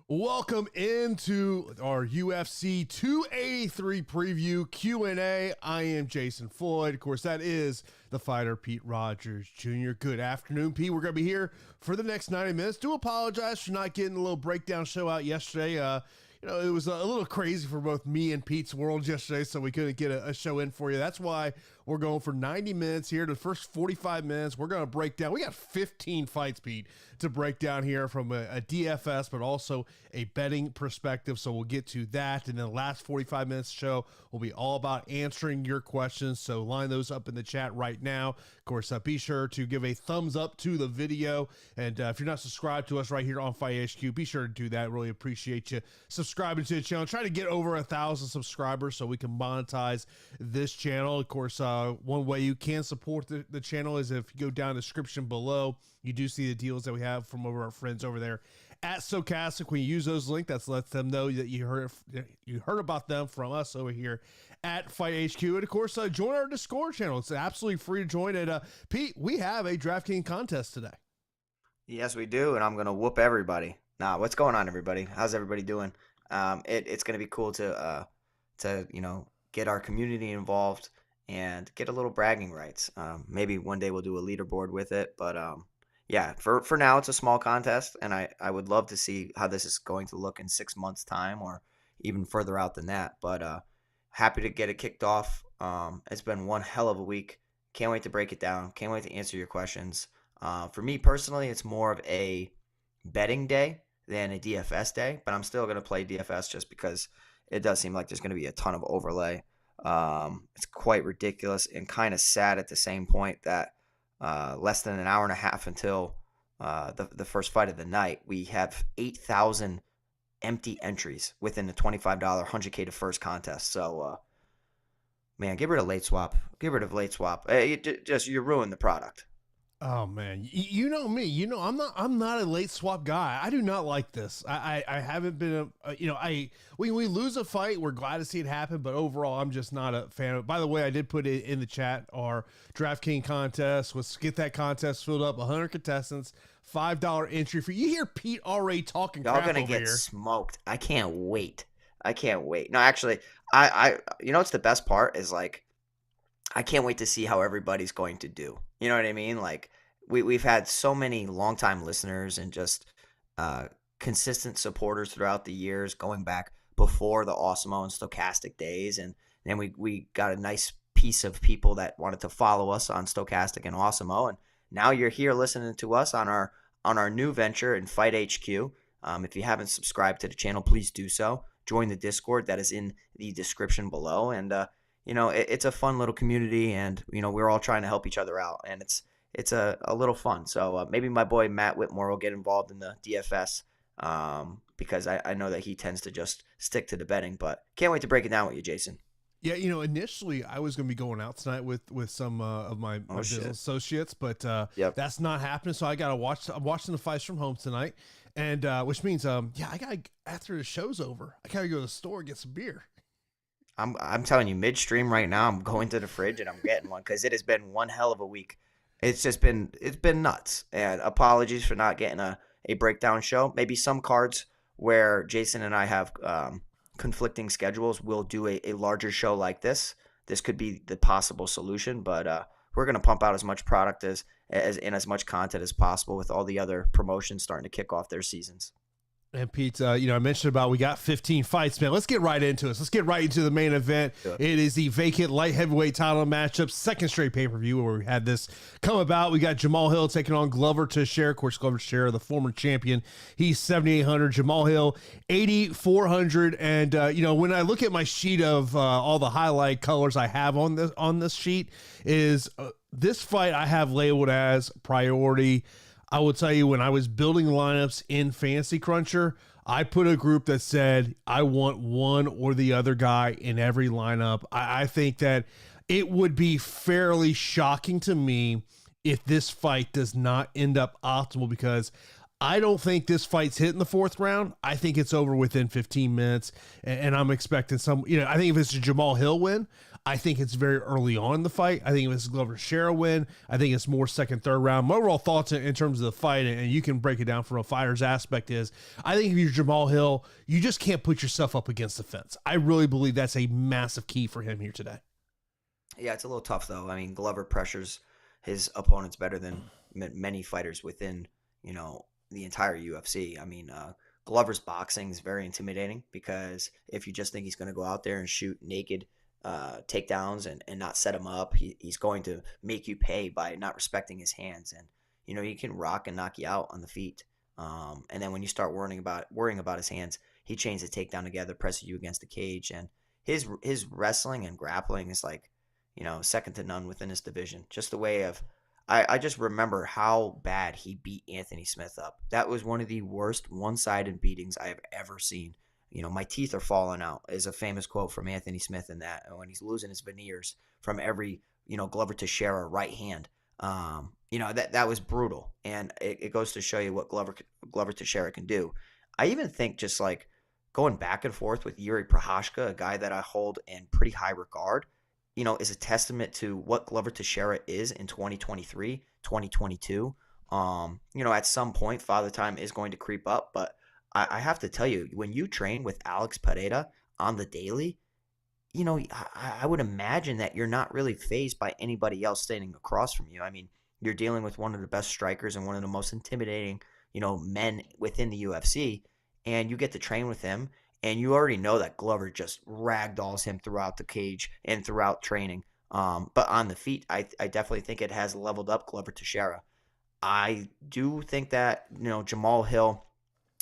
Welcome into our UFC 283 preview Q&A. I am Jason Floyd. Of course, that is the fighter Pete Rogers Jr. Good afternoon, Pete. We're going to be here for the next 90 minutes. Do apologize for not getting a little breakdown show out yesterday. It was a little crazy for both me and Pete's world yesterday, so we couldn't get a show in for you. That's why we're going for 90 minutes here. The first 45 minutes, we're going to break down. We got 15 fights, Pete, to break down here from a DFS, but also a betting perspective. So we'll get to that. And then the last 45 minutes show will be all about answering your questions. So line those up in the chat right now. Of course, be sure to give a thumbs up to the video. And if you're not subscribed to us right here on Fight HQ, be sure to do that. Really appreciate you subscribing to the channel. Try to get over 1,000 subscribers so we can monetize this channel. Of course, one way you can support the channel is if you go down the description below. You do see the deals that we have from our friends over there at Stokastic. When you use those links, that lets them know that you heard about them from us over here at Fight HQ. And of course, join our Discord channel. It's absolutely free to join. And Pete, we have a DraftKings contest today. Yes, we do, and I'm gonna whoop everybody. What's going on, everybody? How's everybody doing? It's gonna be cool to get our community involved and get a little bragging rights. Maybe one day we'll do a leaderboard with it, but yeah, for now it's a small contest, and I would love to see how this is going to look in 6 months' time or even further out than that. But happy to get it kicked off. It's been one hell of a week. Can't wait to break it down. Can't wait to answer your questions. For me personally, it's more of a betting day than a DFS day, but I'm still going to play DFS just because it does seem like there's going to be a ton of overlay. It's quite ridiculous and kind of sad at the same point that less than an hour and a half until the first fight of the night, we have 8,000 empty entries within the $25 100K to first contest. So, man, get rid of late swap. Get rid of late swap. You ruin the product. Oh man, you know me. You know I'm not a late swap guy. I do not like this. I haven't been when we lose a fight, we're glad to see it happen, but overall, I'm just not a fan of it. By the way, I did put it in the chat. Our DraftKings contest. Let's get that contest filled up. 100 contestants, $5 entry fee. You hear Pete already talking crap over here. Y'all gonna get smoked. I can't wait. No, actually, I what's the best part is I can't wait to see how everybody's going to do. You know what I mean? Like we've had so many longtime listeners and just consistent supporters throughout the years, going back before the 𝐒𝐡𝐨𝐵 and Stokastic days, and then we got a nice piece of people that wanted to follow us on Stokastic and 𝐒𝐡𝐴𝐵, and now you're here listening to us on our new venture in Fight HQ. If you haven't subscribed to the channel, please do so. Join the Discord that is in the description below, and it's a fun little community, and we're all trying to help each other out, and it's a little fun. So maybe my boy Matt Whitmore will get involved in the DFS because I know that he tends to just stick to the betting. But can't wait to break it down with you, Jason. Yeah, initially I was going to be going out tonight with some of my business associates, but that's not happening. So I got to watch. I'm watching the fights from home tonight, and which means I got after the show's over, I gotta go to the store and get some beer. I'm telling you, midstream right now, I'm going to the fridge and I'm getting one because it has been one hell of a week. It's been nuts. And apologies for not getting a breakdown show. Maybe some cards where Jason and I have conflicting schedules, we'll do a larger show like this. This could be the possible solution, but we're going to pump out as much product as much content as possible with all the other promotions starting to kick off their seasons. And Pete, I mentioned about we got 15 fights, man. Let's get right into it. Let's get right into the main event. Sure. It is the vacant light heavyweight title matchup, second straight pay-per-view where we had this come about. We got Jamal Hill taking on Glover Teixeira. Of course, Glover Teixeira, the former champion. He's 7,800. Jamal Hill, 8,400. And, when I look at my sheet of all the highlight colors I have on this sheet is this fight I have labeled as priority. I will tell you, when I was building lineups in Fantasy Cruncher, I put a group that said I want one or the other guy in every lineup. I think that it would be fairly shocking to me if this fight does not end up optimal, because I don't think this fight's hitting the fourth round. I think it's over within 15 minutes, and I'm expecting some. I think if it's a Jamal Hill win, I think it's very early on in the fight. I think if it's a Glover Teixeira win, I think it's more second, third round. My overall thoughts in terms of the fight, and you can break it down from a fighter's aspect, is I think if you're Jamal Hill, you just can't put yourself up against the fence. I really believe that's a massive key for him here today. Yeah, it's a little tough, though. I mean, Glover pressures his opponents better than many fighters within, the entire UFC. I mean, Glover's boxing is very intimidating because if you just think he's going to go out there and shoot naked takedowns and not set him up, he's going to make you pay by not respecting his hands. And, he can rock and knock you out on the feet. And then when you start worrying about his hands, he chains the takedown together, presses you against the cage. And his wrestling and grappling is like, second to none within his division. Just the way of, I just remember how bad he beat Anthony Smith up. That was one of the worst one-sided beatings I have ever seen. My teeth are falling out is a famous quote from Anthony Smith in that when he's losing his veneers from every, Glover Teixeira right hand. That was brutal. And it goes to show you what Glover Teixeira can do. I even think just like going back and forth with Yuri Prochazka, a guy that I hold in pretty high regard, is a testament to what Glover Teixeira is in 2023, 2022. At some point, Father Time is going to creep up, but I have to tell you, when you train with Alex Pereira on the daily, I would imagine that you're not really fazed by anybody else standing across from you. I mean, you're dealing with one of the best strikers and one of the most intimidating, men within the UFC, and you get to train with him. And you already know that Glover just ragdolls him throughout the cage and throughout training. But on the feet, I definitely think it has leveled up Glover Teixeira. I do think that, Jamal Hill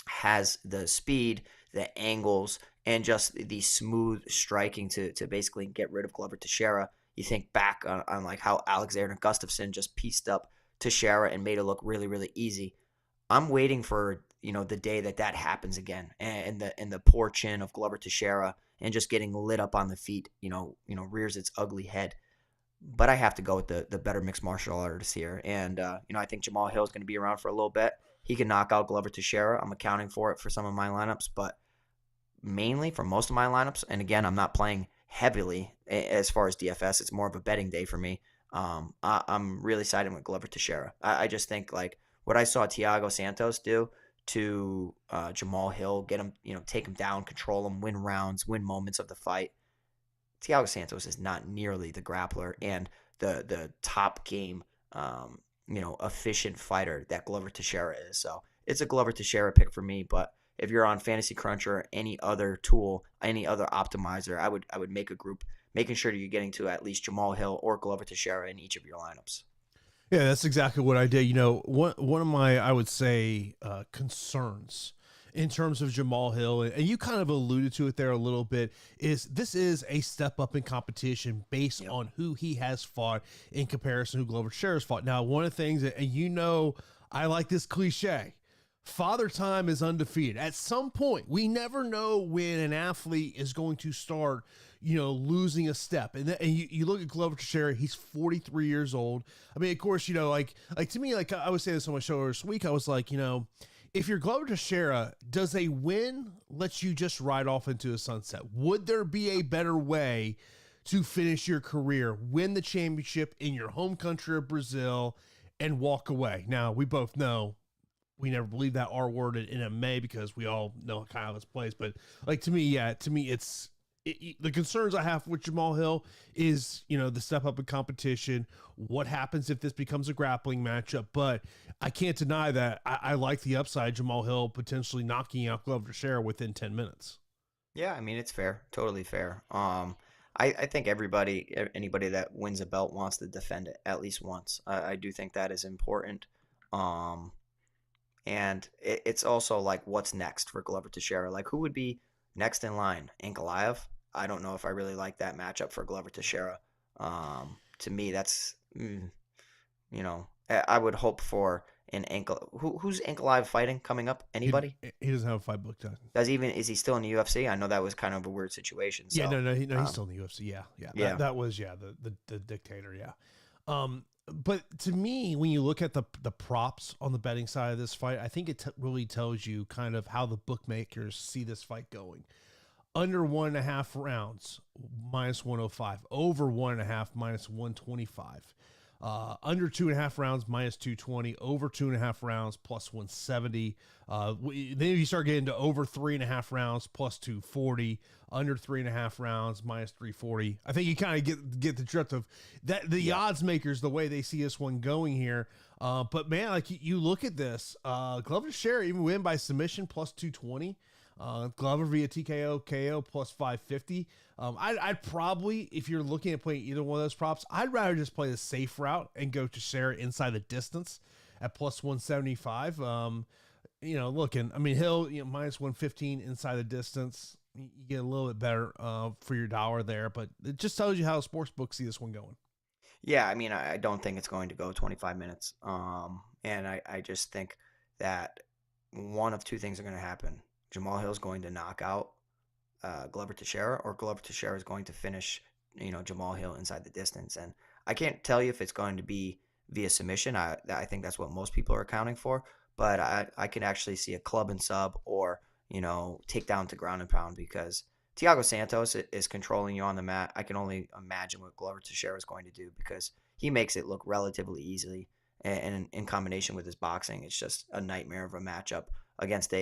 has the speed, the angles, and just the smooth striking to basically get rid of Glover Teixeira. You think back on like how Alexander Gustafsson just pieced up Teixeira and made it look really, really easy. I'm waiting for the day that happens again, and the poor chin of Glover Teixeira and just getting lit up on the feet, rears its ugly head. But I have to go with the better mixed martial artist here, and I think Jamal Hill is going to be around for a little bit. He can knock out Glover Teixeira. I'm accounting for it for some of my lineups, but mainly for most of my lineups. And again, I'm not playing heavily as far as DFS. It's more of a betting day for me. I'm really siding with Glover Teixeira. I just think like what I saw Thiago Santos do to Jamal Hill, get him, take him down, control him, win rounds, win moments of the fight. Thiago Santos is not nearly the grappler and the top game, efficient fighter that Glover Teixeira is. So it's a Glover Teixeira pick for me. But if you're on Fantasy Cruncher or any other tool, any other optimizer, I would make a group, making sure that you're getting to at least Jamal Hill or Glover Teixeira in each of your lineups. Yeah, that's exactly what I did. One of my, I would say, concerns in terms of Jamal Hill, and you kind of alluded to it there a little bit, is this is a step up in competition based on who he has fought in comparison to who Glover Teixeira's fought. Now, one of the things that, and I like this cliche, Father Time is undefeated. At some point, we never know when an athlete is going to start losing a step. And you look at Glover Teixeira, he's 43 years old. I mean, of course, like to me, like I was saying this on my show this week, I was like, if you're Glover Teixeira, does a win let you just ride off into a sunset? Would there be a better way to finish your career, win the championship in your home country of Brazil, and walk away? Now, we both know we never believe that R word in MMA because we all know how this plays. But like to me, it's the concerns I have with Jamal Hill is, the step up in competition. What happens if this becomes a grappling matchup? But I can't deny that I like the upside, Jamal Hill potentially knocking out Glover Teixeira within 10 minutes. Yeah, I mean, it's fair. Totally fair. I think anybody that wins a belt wants to defend it at least once. I do think that is important. And it's also like, what's next for Glover Teixeira? Like, who would be next in line? Ankalaev? I don't know if I really like that matchup for Glover Teixeira. To me, that's, I would hope for an ankle. Who's Ankalaev fighting coming up? Anybody? He doesn't have a fight booked out. Is he still in the UFC? I know that was kind of a weird situation. So, yeah, no, he's still in the UFC. Yeah. That was the dictator. Yeah. But to me, when you look at the props on the betting side of this fight, I think it really tells you kind of how the bookmakers see this fight going. Under 1.5 rounds, -105. Over 1.5, -125. Under 2.5 rounds, -220. Over 2.5 rounds, +170. Then you start getting to over 3.5 rounds, +240. Under 3.5 rounds, -340. I think you kind of get the drift of that. The odds makers, the way they see this one going here. But man, like you look at this, Glover Teixeira even win by submission, +220. Glover via TKO KO +550. I'd probably, if you're looking at playing either one of those props, I'd rather just play the safe route and go to Teixeira inside the distance at +175. Looking, I mean, Hill, -115 inside the distance. You get a little bit better for your dollar there, but it just tells you how the sports books see this one going. Yeah, I mean, I don't think it's going to go 25 minutes. And I just think that one of two things are going to happen. Jamal Hill is going to knock out Glover Teixeira, or Glover Teixeira is going to finish, Jamal Hill inside the distance. And I can't tell you if it's going to be via submission. I think that's what most people are accounting for. But I can actually see a club and sub, or take down to ground and pound, because Thiago Santos is controlling you on the mat. I can only imagine what Glover Teixeira is going to do, because he makes it look relatively easily. And in combination with his boxing, it's just a nightmare of a matchup against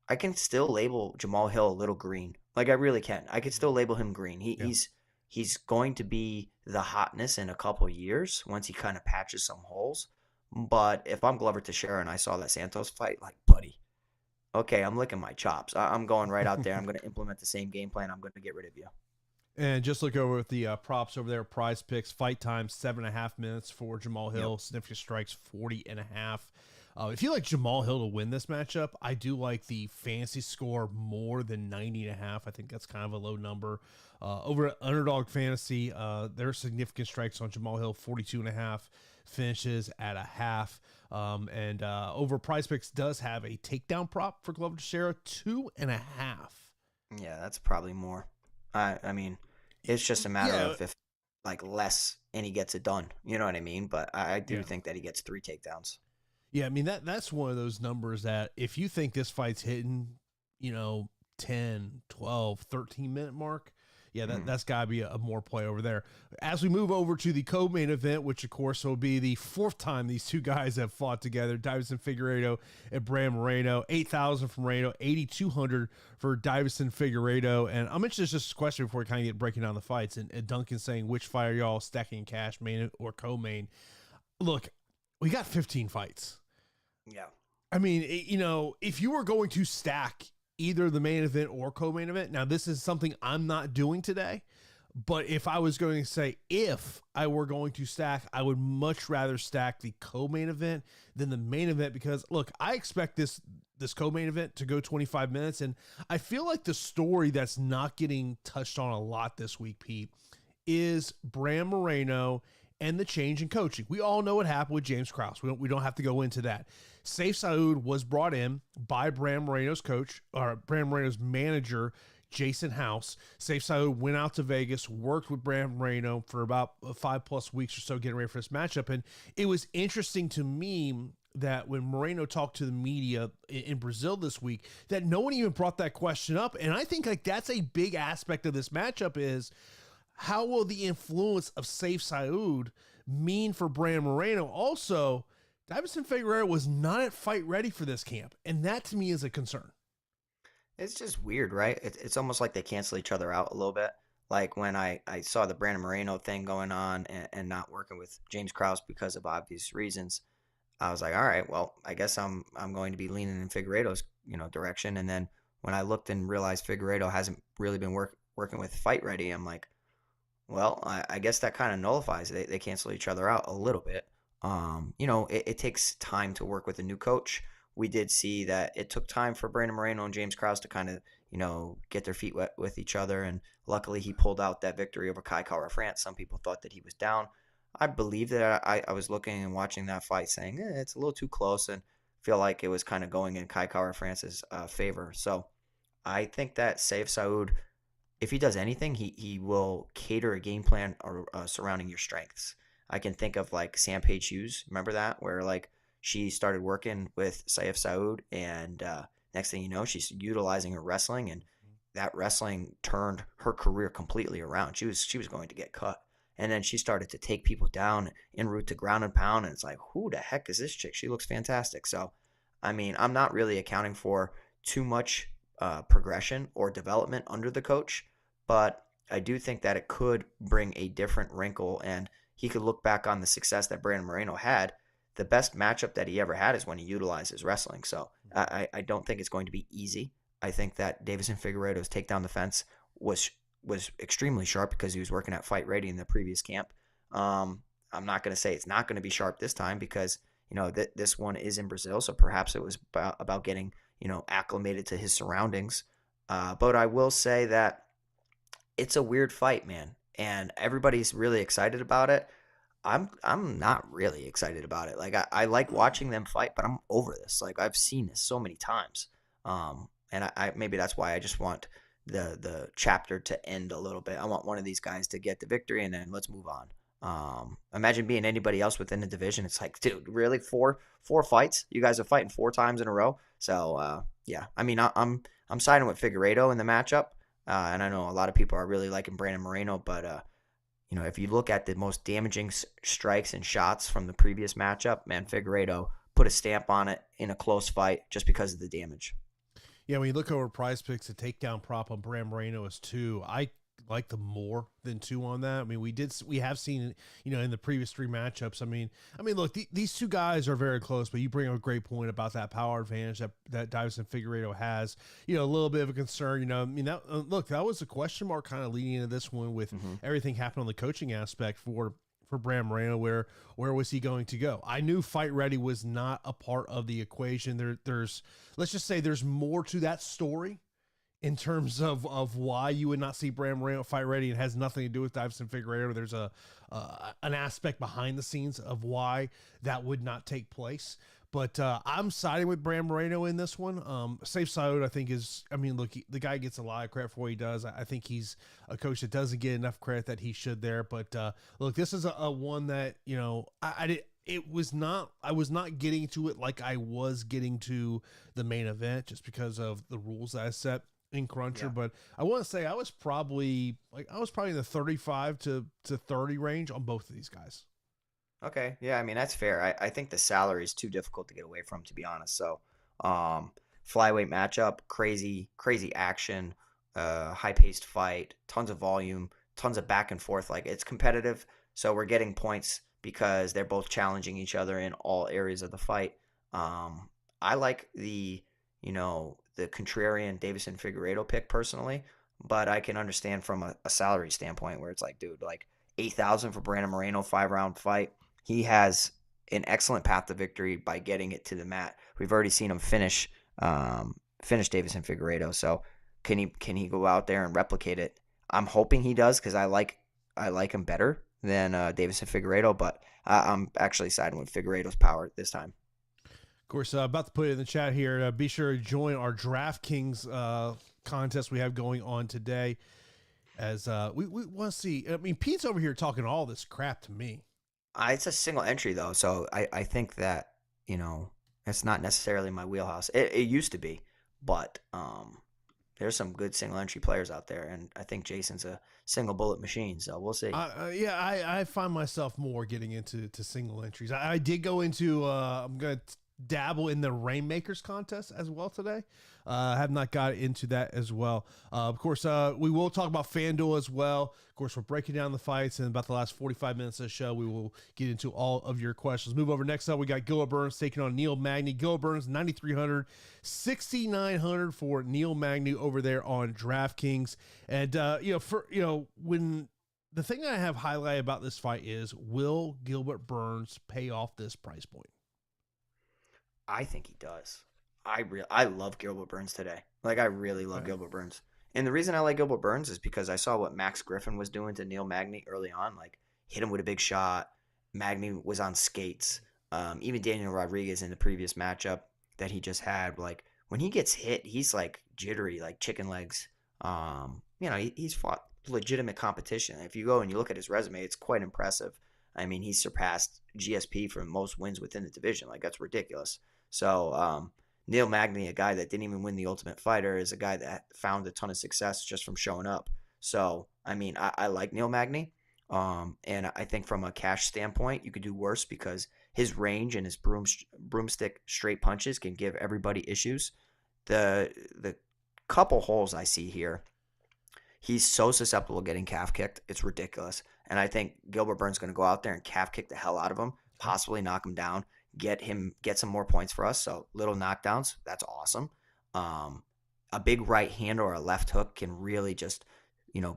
I can still label Jamal Hill a little green. Like, I really can. I could still label him green. He's going to be the hotness in a couple years once he kind of patches some holes. But if I'm Glover Teixeira and I saw that Santos fight, like, buddy, okay, I'm licking my chops. I'm going right out there. I'm going to implement the same game plan. I'm going to get rid of you. And just look over at the props over there. Prize Picks, fight time 7.5 minutes for Jamal Hill. Yep. Significant strikes 40.5. If you like Jamal Hill to win this matchup, I do like the fantasy score more than 90.5. I think that's kind of a low number. Over at Underdog Fantasy, there are significant strikes on Jamal Hill, 42.5, finishes at a half. And over Prize Picks does have a takedown prop for Glover Teixeira, 2.5. Yeah, that's probably more. I mean, it's just a matter of if less and he gets it done. You know what I mean? But I do think that he gets 3 takedowns. Yeah, I mean, that's one of those numbers that if you think this fight's hitting, 10, 12, 13-minute mark, that's got to be a more play over there. As we move over to the co-main event, which, of course, will be the 4th time these two guys have fought together, Deiveson Figueiredo and Brandon Moreno, 8,000 from Moreno, 8,200 for Deiveson Figueiredo. And I'm interested in just a question before we kind of get breaking down the fights. And Duncan saying, which fight are y'all stacking cash, main or co-main? Look, we got 15 fights. Yeah. I mean, if you were going to stack either the main event or co-main event, now this is something I'm not doing today, but if I was going to say, if I were going to stack, I would much rather stack the co-main event than the main event, because look, I expect this co-main event to go 25 minutes. And I feel like the story that's not getting touched on a lot this week, Pete, is Brandon Moreno and the change in coaching. We all know what happened with James Krause. We don't have to go into that. Sayif Saud was brought in by Brandon Moreno's coach, or Brandon Moreno's manager, Jason House. Sayif Saud went out to Vegas, worked with Brandon Moreno for about 5+ weeks or so, getting ready for this matchup. And it was interesting to me that when Moreno talked to the media in Brazil this week, that no one even brought that question up. And I think that's a big aspect of this matchup is, how will the influence of Sayif Saud mean for Brandon Moreno? Also, Deiveson Figueiredo was not at fight ready for this camp, and that to me is a concern. It's just weird, right? It's almost like they cancel each other out a little bit. Like when I saw the Brandon Moreno thing going on and not working with James Krause because of obvious reasons, I was like, all right, well, I guess I'm going to be leaning in Figueiredo's direction. And then when I looked and realized Figueiredo hasn't really been working with Fight Ready, I'm like, well, I guess that kind of nullifies it. They cancel each other out a little bit. It takes time to work with a new coach. We did see that it took time for Brandon Moreno and James Krause to kind of, get their feet wet with each other. And luckily he pulled out that victory over 𝐾𝐬𝐬𝐲. Some people thought that he was down. I believe that I was looking and watching that fight saying, it's a little too close, and feel like it was kind of going in 𝐾𝐬𝐬𝐲's favor. So I think that Sayif Saud, if he does anything, he will cater a game plan or surrounding your strengths. I can think of like 𝐉𝐸𝐬𝐧. Remember that? Where like she started working with 𝐉𝐸𝐧, and next thing you know, she's utilizing her wrestling, and that wrestling turned her career completely around. She was going to get cut. And then she started to take people down en route to ground and pound. And it's like, who the heck is this chick? She looks fantastic. So, I mean, I'm not really accounting for too much progression or development under the coach, but I do think that it could bring a different wrinkle, and he could look back on the success that Brandon Moreno had. The best matchup that he ever had is when he utilized his wrestling. So I don't think it's going to be easy. I think that Deiveson Figueiredo's takedown defense was extremely sharp because he was working at Fight Ready in the previous camp. I'm not going to say it's not going to be sharp this time because, you know, this one is in Brazil, so perhaps it was about getting, you know, acclimated to his surroundings. But I will say that it's a weird fight, man, and everybody's really excited about it. I'm not really excited about it. Like I like watching them fight, but I'm over this. Like I've seen this so many times. And I maybe that's why I just want the chapter to end a little bit. I want one of these guys to get the victory, and then let's move on. Imagine being anybody else within the division. It's like, dude, really four fights? You guys are fighting 4 times in a row. So yeah, I mean, I'm siding with Figueiredo in the matchup, and I know a lot of people are really liking Brandon Moreno, but you know, if you look at the most damaging strikes and shots from the previous matchup, man, Figueiredo put a stamp on it in a close fight just because of the damage. Yeah, when you look over Prize Picks, the takedown prop on Brandon Moreno is 2. I like the more than 2 on that. I mean, we have seen, you know, in the previous 3 matchups. I mean, look, these 2 guys are very close, but you bring up a great point about that power advantage that Deiveson Figueiredo has. You know, a little bit of a concern. You know, I mean, look, that was a question mark kind of leading into this one with everything happening on the coaching aspect for Brandon Moreno. Where was he going to go? I knew Fight Ready was not a part of the equation. There's let's just say there's more to that story in terms of why you would not see Brandon Moreno Fight Ready. It has nothing to do with Deiveson Figueiredo. There's an aspect behind the scenes of why that would not take place. But I'm siding with Brandon Moreno in this one. 𝐒𝐸𝐬𝐧, I think, is, I mean, look, the guy gets a lot of credit for what he does. I think he's a coach that doesn't get enough credit that he should there. But look, this is a one that, you know, I was not getting to it like I was getting to the main event just because of the rules that I set in Cruncher. Yeah. But I want to say I was probably in the 35 to 30 range on both of these guys. Okay. Yeah, I mean, that's fair. I think the salary is too difficult to get away from, to be honest. So, flyweight matchup, crazy action, high-paced fight, tons of volume, tons of back and forth. Like, it's competitive, so we're getting points because they're both challenging each other in all areas of the fight. I like the contrarian Deiveson Figueiredo pick personally, but I can understand from a salary standpoint where it's like, dude, like $8,000 for Brandon Moreno, 5-round fight. He has an excellent path to victory by getting it to the mat. We've already seen him finish Deiveson Figueiredo. So can he go out there and replicate it? I'm hoping he does because I like him better than Deiveson Figueiredo, but I'm actually siding with Figueiredo's power this time. Of course, about to put it in the chat here. Be sure to join our DraftKings contest we have going on today. As we want to see. I mean, Pete's over here talking all this crap to me. It's a single entry though, so I think that, you know, it's not necessarily my wheelhouse. It used to be, but there's some good single entry players out there, and I think Jason's a single bullet machine, so we'll see. Yeah, I find myself more getting into single entries. I did go into I'm gonna dabble in the Rainmakers contest as well today. Have not got into that as well. Of course, we will talk about FanDuel as well. Of course, we're breaking down the fights, and about the last 45 minutes of the show, we will get into all of your questions. Move over. Next up, we got Gilbert Burns taking on Neil Magny. Gilbert Burns, 9,300, 6,900 for Neil Magny over there on DraftKings. And, when the thing I have highlighted about this fight is, will Gilbert Burns pay off this price point? I think he does. I love Gilbert Burns today. Like, I really love Gilbert Burns. And the reason I like Gilbert Burns is because I saw what Max Griffin was doing to Neil Magny early on. Like, hit him with a big shot. Magny was on skates. Even Daniel Rodriguez in the previous matchup that he just had, like, when he gets hit, he's, like, jittery, like chicken legs. He's fought legitimate competition. If you go and you look at his resume, it's quite impressive. I mean, he surpassed GSP for most wins within the division. Like, that's ridiculous. So Neil Magny, a guy that didn't even win the Ultimate Fighter, is a guy that found a ton of success just from showing up. So, I mean, I like Neil Magny. And I think from a cash standpoint, you could do worse because his range and his broomstick straight punches can give everybody issues. The couple holes I see here, he's so susceptible to getting calf kicked. It's ridiculous. And I think Gilbert Burns going to go out there and calf kick the hell out of him, possibly knock him down, get some more points for us. So little knockdowns, that's awesome. A big right hand or a left hook can really just,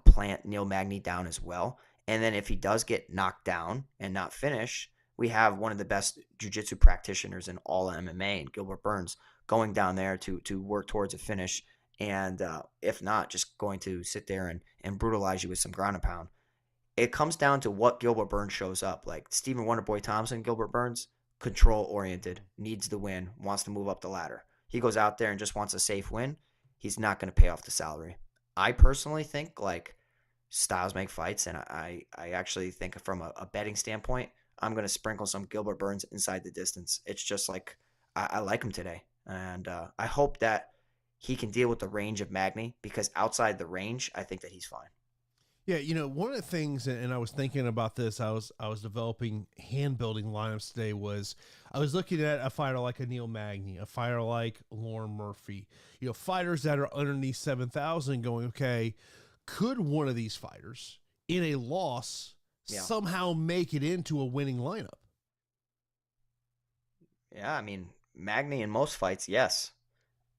plant Neil Magny down as well. And then if he does get knocked down and not finish, we have one of the best jiu-jitsu practitioners in all MMA, and Gilbert Burns, going down there to work towards a finish. And if not, just going to sit there and brutalize you with some ground and pound. It comes down to what Gilbert Burns shows up. Like Stephen Wonderboy Thompson, Gilbert Burns, control-oriented, needs the win, wants to move up the ladder. He goes out there and just wants a safe win. He's not going to pay off the salary. I personally think, like, styles make fights, and I actually think from a betting standpoint, I'm going to sprinkle some Gilbert Burns inside the distance. It's just like I like him today, and I hope that he can deal with the range of Magny, because outside the range, I think that he's fine. Yeah, one of the things, and I was thinking about this, I was developing hand building lineups today, was I was looking at a fighter like a Neil Magny, a fighter like Lauren Murphy, fighters that are underneath 7,000, going, okay, could one of these fighters in a loss somehow make it into a winning lineup? Yeah, I mean, Magny in most fights, yes.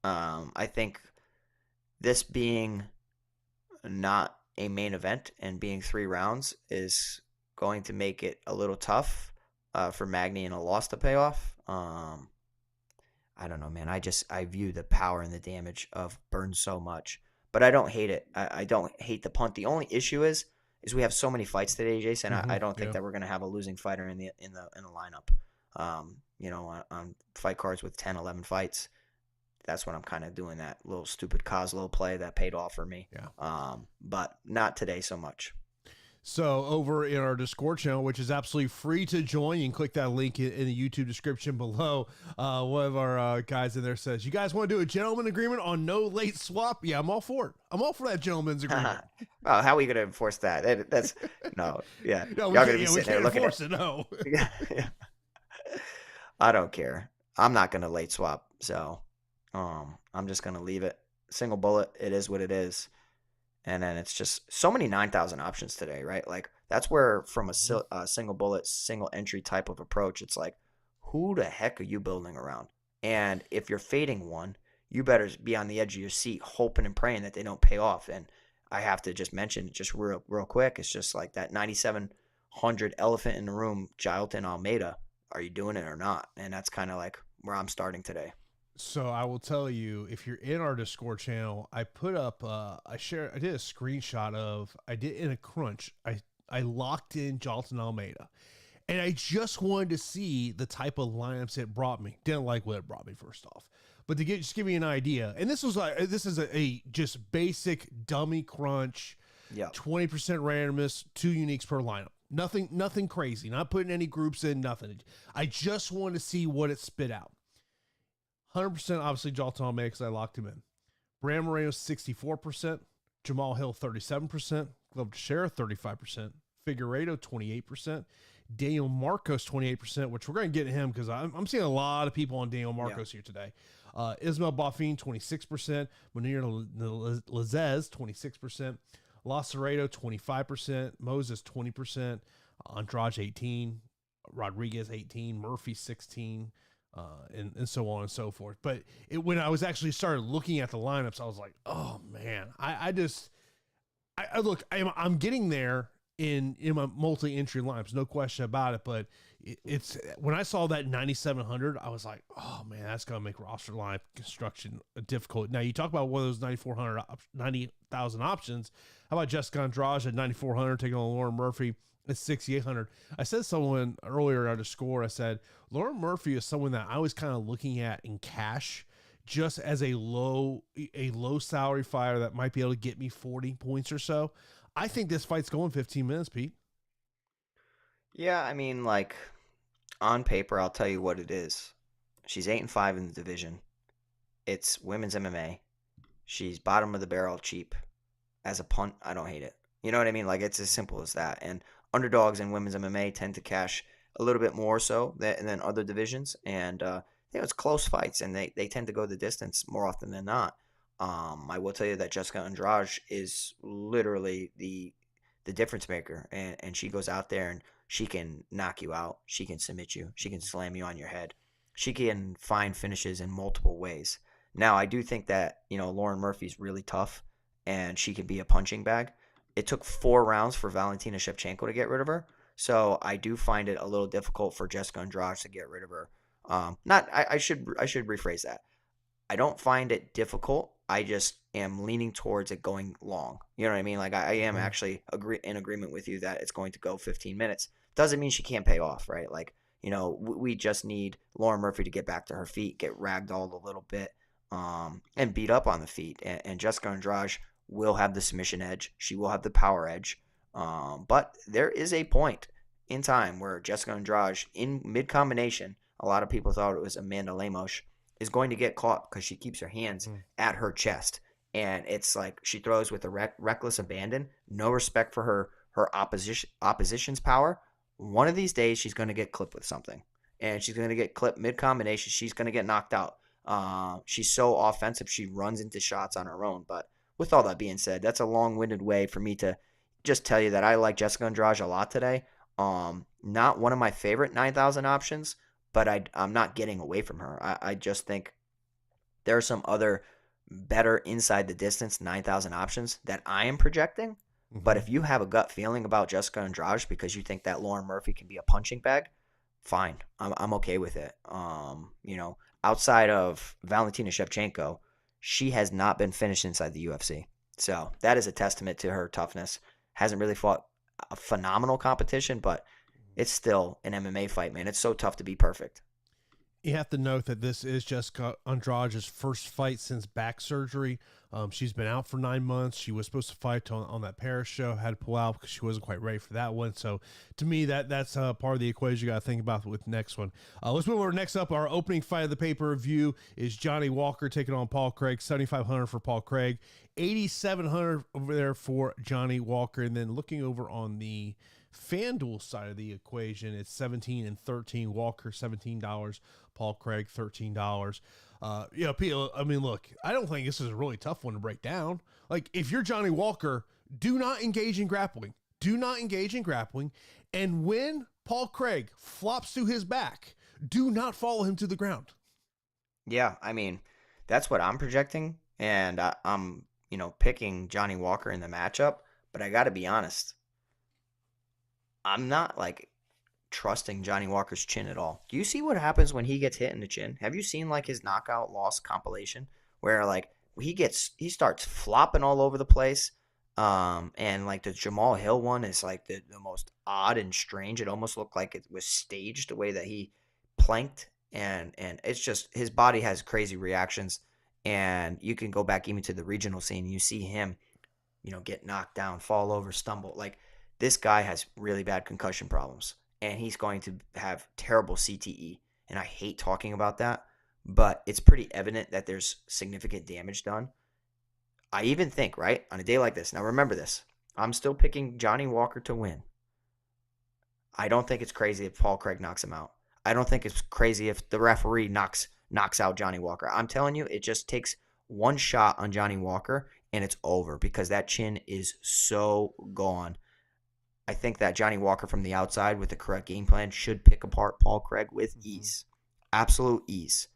I think this being not a main event and being 3 rounds is going to make it a little tough for Magny in a loss to pay off. I don't know, man. I view the power and the damage of Burns so much, but I don't hate it. I don't hate the punt. The only issue is we have so many fights today, Jason. I don't think that we're going to have a losing fighter in the lineup. On fight cards with 10, 11 fights. That's when I'm kind of doing that little stupid 𝐘𝐨𝐬𝐜 play that paid off for me. Yeah. But not today so much. So over in our Discord channel, which is absolutely free to join, you can click that link in the YouTube description below. One of our guys in there says, you guys want to do a gentleman agreement on no late swap? Yeah, I'm all for it. I'm all for that gentleman's agreement. Well, how are we going to enforce that? That's no. Yeah. No, Y'all going to be sitting there looking at it. No. Yeah. I don't care. I'm not going to late swap. So I'm just going to leave it. Single bullet. It is what it is. And then it's just so many 9,000 options today, right? Like, that's where from a single bullet, single entry type of approach, it's like, who the heck are you building around? And if you're fading one, you better be on the edge of your seat, hoping and praying that they don't pay off. And I have to just mention, just real quick, it's just like that 9,700 elephant in the room, Jailton Almeida. Are you doing it or not? And that's kind of like where I'm starting today. So I will tell you, if you're in our Discord channel, I put up, I did a screenshot of, I did in a crunch. I locked in Jailton Almeida, and I just wanted to see the type of lineups it brought me. Didn't like what it brought me, first off, but to just give me an idea. And this is a just basic dummy crunch. Yeah. 20% randomness, 2 uniques per lineup. Nothing crazy. Not putting any groups in, nothing. I just wanted to see what it spit out. 100% obviously Jailton Almeida, because I locked him in. Brandon Moreno 64%, Jamal Hill 37%, Glover Teixeira 35%, Figueiredo 28%, Daniel Marcos 28%, which we're going to get him because I'm seeing a lot of people on Daniel Marcos here today. Ismael Boffin 26%, Munir Lazez 26%, Laceredo 25%, Moses 20%, Andrade 18, Rodriguez 18, Murphy 16, and so on and so forth. But when I was actually started looking at the lineups, I was like, oh man, I'm getting there in my multi-entry lineups, no question about it. But it's when I saw that 9,700, I was like, oh man, that's gonna make roster line construction difficult. Now you talk about one of those 90,000 options. How about Jessica Andrade at 9,400 taking on Lauren Murphy at 6,800? I said someone earlier on the score, I said Lauren Murphy is someone that I was kind of looking at in cash, just as a low salary fighter that might be able to get me 40 points or so. I think this fight's going 15 minutes, Pete. Yeah, I mean, like on paper, I'll tell you what it is. She's 8-5 in the division. It's women's MMA. She's bottom of the barrel cheap. As a punt, I don't hate it. You know what I mean? Like it's as simple as that. And underdogs in women's MMA tend to cash a little bit more so than other divisions. And it's close fights, and they tend to go the distance more often than not. I will tell you that Jessica Andrade is literally the difference maker, and she goes out there and she can knock you out. She can submit you. She can slam you on your head. She can find finishes in multiple ways. Now, I do think that Lauren Murphy's really tough, and she can be a punching bag. It took 4 rounds for Valentina Shevchenko to get rid of her, so I do find it a little difficult for Jessica Andrade to get rid of her. Not I should rephrase that. I don't find it difficult. I just am leaning towards it going long. You know what I mean? Like I am actually in agreement with you that it's going to go 15 minutes. Doesn't mean she can't pay off, right? Like, we just need Lauren Murphy to get back to her feet, get ragdolled a little bit, and beat up on the feet. And Jessica Andrade will have the submission edge. She will have the power edge. But there is a point in time where Jessica Andrade, in mid-combination, a lot of people thought it was Amanda Lemos, is going to get caught because she keeps her hands at her chest. And it's like she throws with a reckless abandon, no respect for her opposition's power. One of these days, she's going to get clipped with something. And she's going to get clipped mid-combination. She's going to get knocked out. She's so offensive, she runs into shots on her own. But with all that being said, that's a long-winded way for me to just tell you that I like Jessica Andrade a lot today. Not one of my favorite 9,000 options, but I'm not getting away from her. I just think there are some other better inside the distance 9,000 options that I am projecting. Mm-hmm. But if you have a gut feeling about Jessica Andrade because you think that Lauren Murphy can be a punching bag, fine. I'm okay with it. Outside of Valentina Shevchenko, she has not been finished inside the UFC. So that is a testament to her toughness. Hasn't really fought a phenomenal competition, but it's still an MMA fight, man. It's so tough to be perfect. You have to note that this is Jessica Andrade's first fight since back surgery. She's been out for 9 months. She was supposed to fight on that Paris show, had to pull out because she wasn't quite ready for that one. So to me, that's part of the equation you got to think about with the next one. Let's move over. Next up, our opening fight of the pay-per-view is Johnny Walker taking on Paul Craig. 7,500 for Paul Craig, 8,700 over there for Johnny Walker. And then looking over on the FanDuel side of the equation, it's 17 and 13. Walker $17, Paul Craig $13. I mean, look, I don't think this is a really tough one to break down. Like, if you're Johnny Walker, do not engage in grappling. Do not engage in grappling. And when Paul Craig flops to his back, do not follow him to the ground. Yeah, I mean, that's what I'm projecting, and I'm picking Johnny Walker in the matchup. But I got to be honest, I'm not trusting Johnny Walker's chin at all. Do you see what happens when he gets hit in the chin? Have you seen his knockout loss compilation where he starts flopping all over the place? And the Jamal Hill one is the most odd and strange. It almost looked like it was staged the way that he planked, and it's just his body has crazy reactions. And you can go back even to the regional scene, and you see him, get knocked down, fall over, stumble. This guy has really bad concussion problems, and he's going to have terrible CTE. And I hate talking about that, but it's pretty evident that there's significant damage done. I even think, right, on a day like this, now remember this, I'm still picking Johnny Walker to win. I don't think it's crazy if Paul Craig knocks him out. I don't think it's crazy if the referee knocks out Johnny Walker. I'm telling you, it just takes one shot on Johnny Walker, and it's over because that chin is so gone. I think that Johnny Walker from the outside with the correct game plan should pick apart Paul Craig with ease. Absolute ease.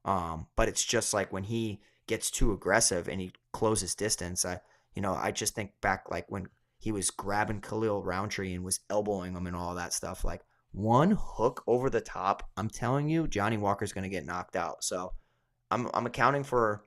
But it's just when he gets too aggressive and he closes distance, I just think back when he was grabbing Khalil Roundtree and was elbowing him and all that stuff. One hook over the top, I'm telling you, Johnny Walker's going to get knocked out. So I'm accounting for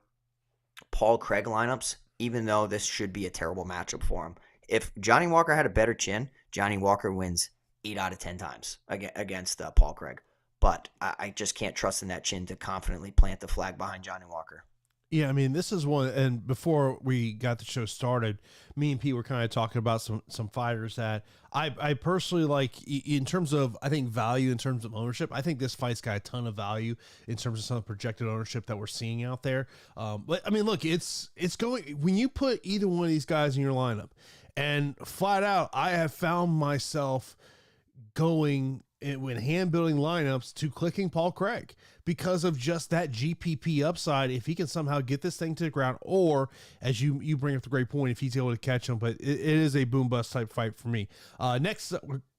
Paul Craig lineups, even though this should be a terrible matchup for him. If Johnny Walker had a better chin, Johnny Walker wins 8 out of 10 times against Paul Craig. But I just can't trust in that chin to confidently plant the flag behind Johnny Walker. Yeah, I mean, this is one, and before we got the show started, me and Pete were kind of talking about some fighters that I personally like in terms of, I think, value in terms of ownership. I think this fight's got a ton of value in terms of some projected ownership that we're seeing out there. But I mean, look, it's going, when you put either one of these guys in your lineup, and flat out, I have found myself going when hand building lineups to clicking Paul Craig because of just that GPP upside. If he can somehow get this thing to the ground, or as you bring up the great point, if he's able to catch him, but it is a boom bust type fight for me. Next,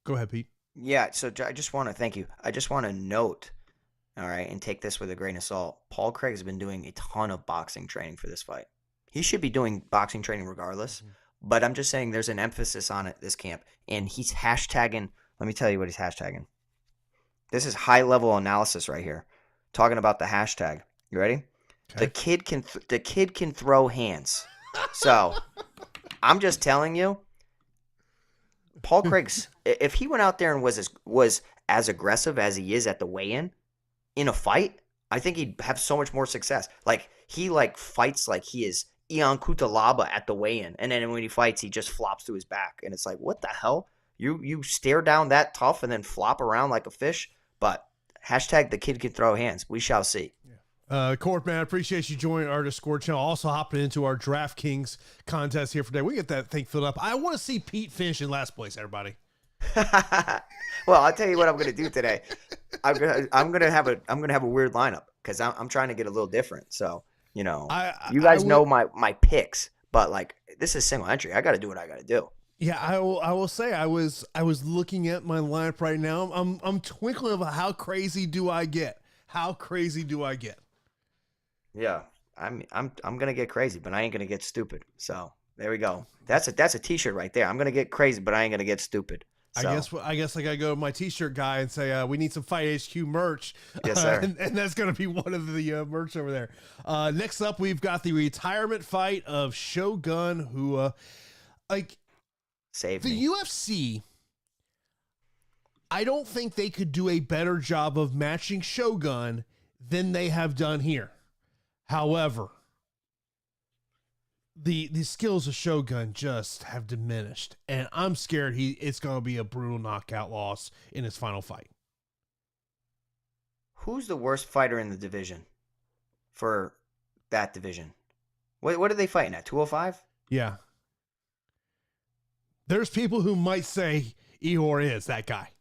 go ahead, Pete. Yeah, so I just want to thank you. I just want to note, all right, and take this with a grain of salt. Paul Craig has been doing a ton of boxing training for this fight. He should be doing boxing training regardless, but I'm just saying there's an emphasis on it this camp, and he's hashtagging. Let me tell you what he's hashtagging. This is high-level analysis right here, talking about the hashtag. You ready? Okay. The kid can throw hands. So I'm just telling you, Paul Craig's, if he went out there and was as aggressive as he is at the weigh-in in a fight, I think he'd have so much more success. Like he fights like he is 𝐒𝐻𝐬𝐬𝐜𝐵 at the weigh-in, and then when he fights, he just flops to his back, and it's like, what the hell? You stare down that tough and then flop around like a fish? But hashtag the kid can throw hands. We shall see. Court, man, I appreciate you joining our Discord channel. Also hopping into our DraftKings contest here for today. We get that thing filled up. I want to see Pete finish in last place, everybody. Well, I'll tell you what I'm going to do today. I'm gonna have a weird lineup because I'm trying to get a little different. So you guys know my picks, but like this is single entry. I got to do what I got to do. Yeah, I will say I was looking at my lineup right now. I'm twinkling about how crazy do I get? How crazy do I get? Yeah, I'm gonna get crazy, but I ain't gonna get stupid. So there we go. That's a t-shirt right there. I'm gonna get crazy, but I ain't gonna get stupid. So. I guess I gotta go to my t-shirt guy and say we need some Fight HQ merch. Yes, sir. And that's gonna be one of the merch over there. Next up, we've got the retirement fight of Shogun, who Save the me. UFC. I don't think they could do a better job of matching Shogun than they have done here. However, the skills of Shogun just have diminished, and I'm scared it's going to be a brutal knockout loss in his final fight. Who's the worst fighter in the division for that division? What are they fighting at, 205? Yeah. There's people who might say Ihor is that guy.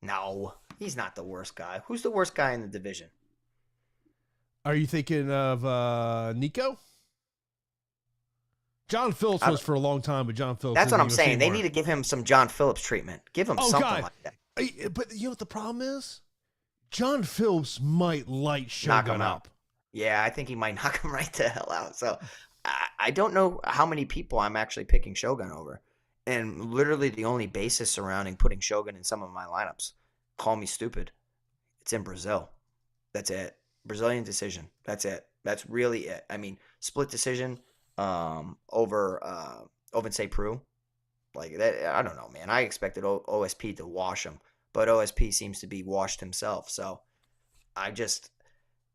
No, he's not the worst guy. Who's the worst guy in the division? Are you thinking of Nico? John Phillips was for a long time, but John Phillips. That's what I'm saying. They need to give him some John Phillips treatment. Give him something like that. But you know what the problem is? John Phillips might light Shogun up. Yeah, I think he might knock him right the hell out. So I don't know how many people I'm actually picking Shogun over. And literally the only basis surrounding putting Shogun in some of my lineups, call me stupid, it's in Brazil. That's it. Brazilian decision. That's it. That's really it. I mean, split decision over say Peru. Like that, I don't know, man. I expected OSP to wash him, but OSP seems to be washed himself. So I just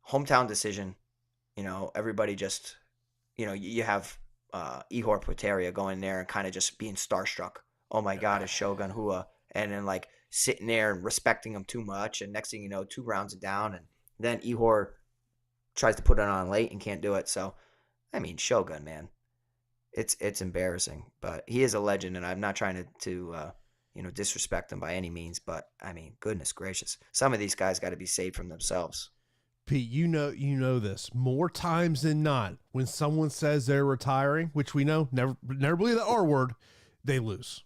hometown decision. Everybody just you have Ihor Potieria going there and kind of just being starstruck. Oh my God, it's Shogun Rua, and then like sitting there and respecting him too much, and next thing you know, 2 rounds down, and then Ihor tries to put it on late and can't do it. So, I mean, Shogun, man, it's embarrassing, but he is a legend, and I'm not trying to disrespect him by any means, but I mean, goodness gracious, some of these guys got to be saved from themselves. Pete, you know this. More times than not, when someone says they're retiring, which we know, never believe the R word, they lose.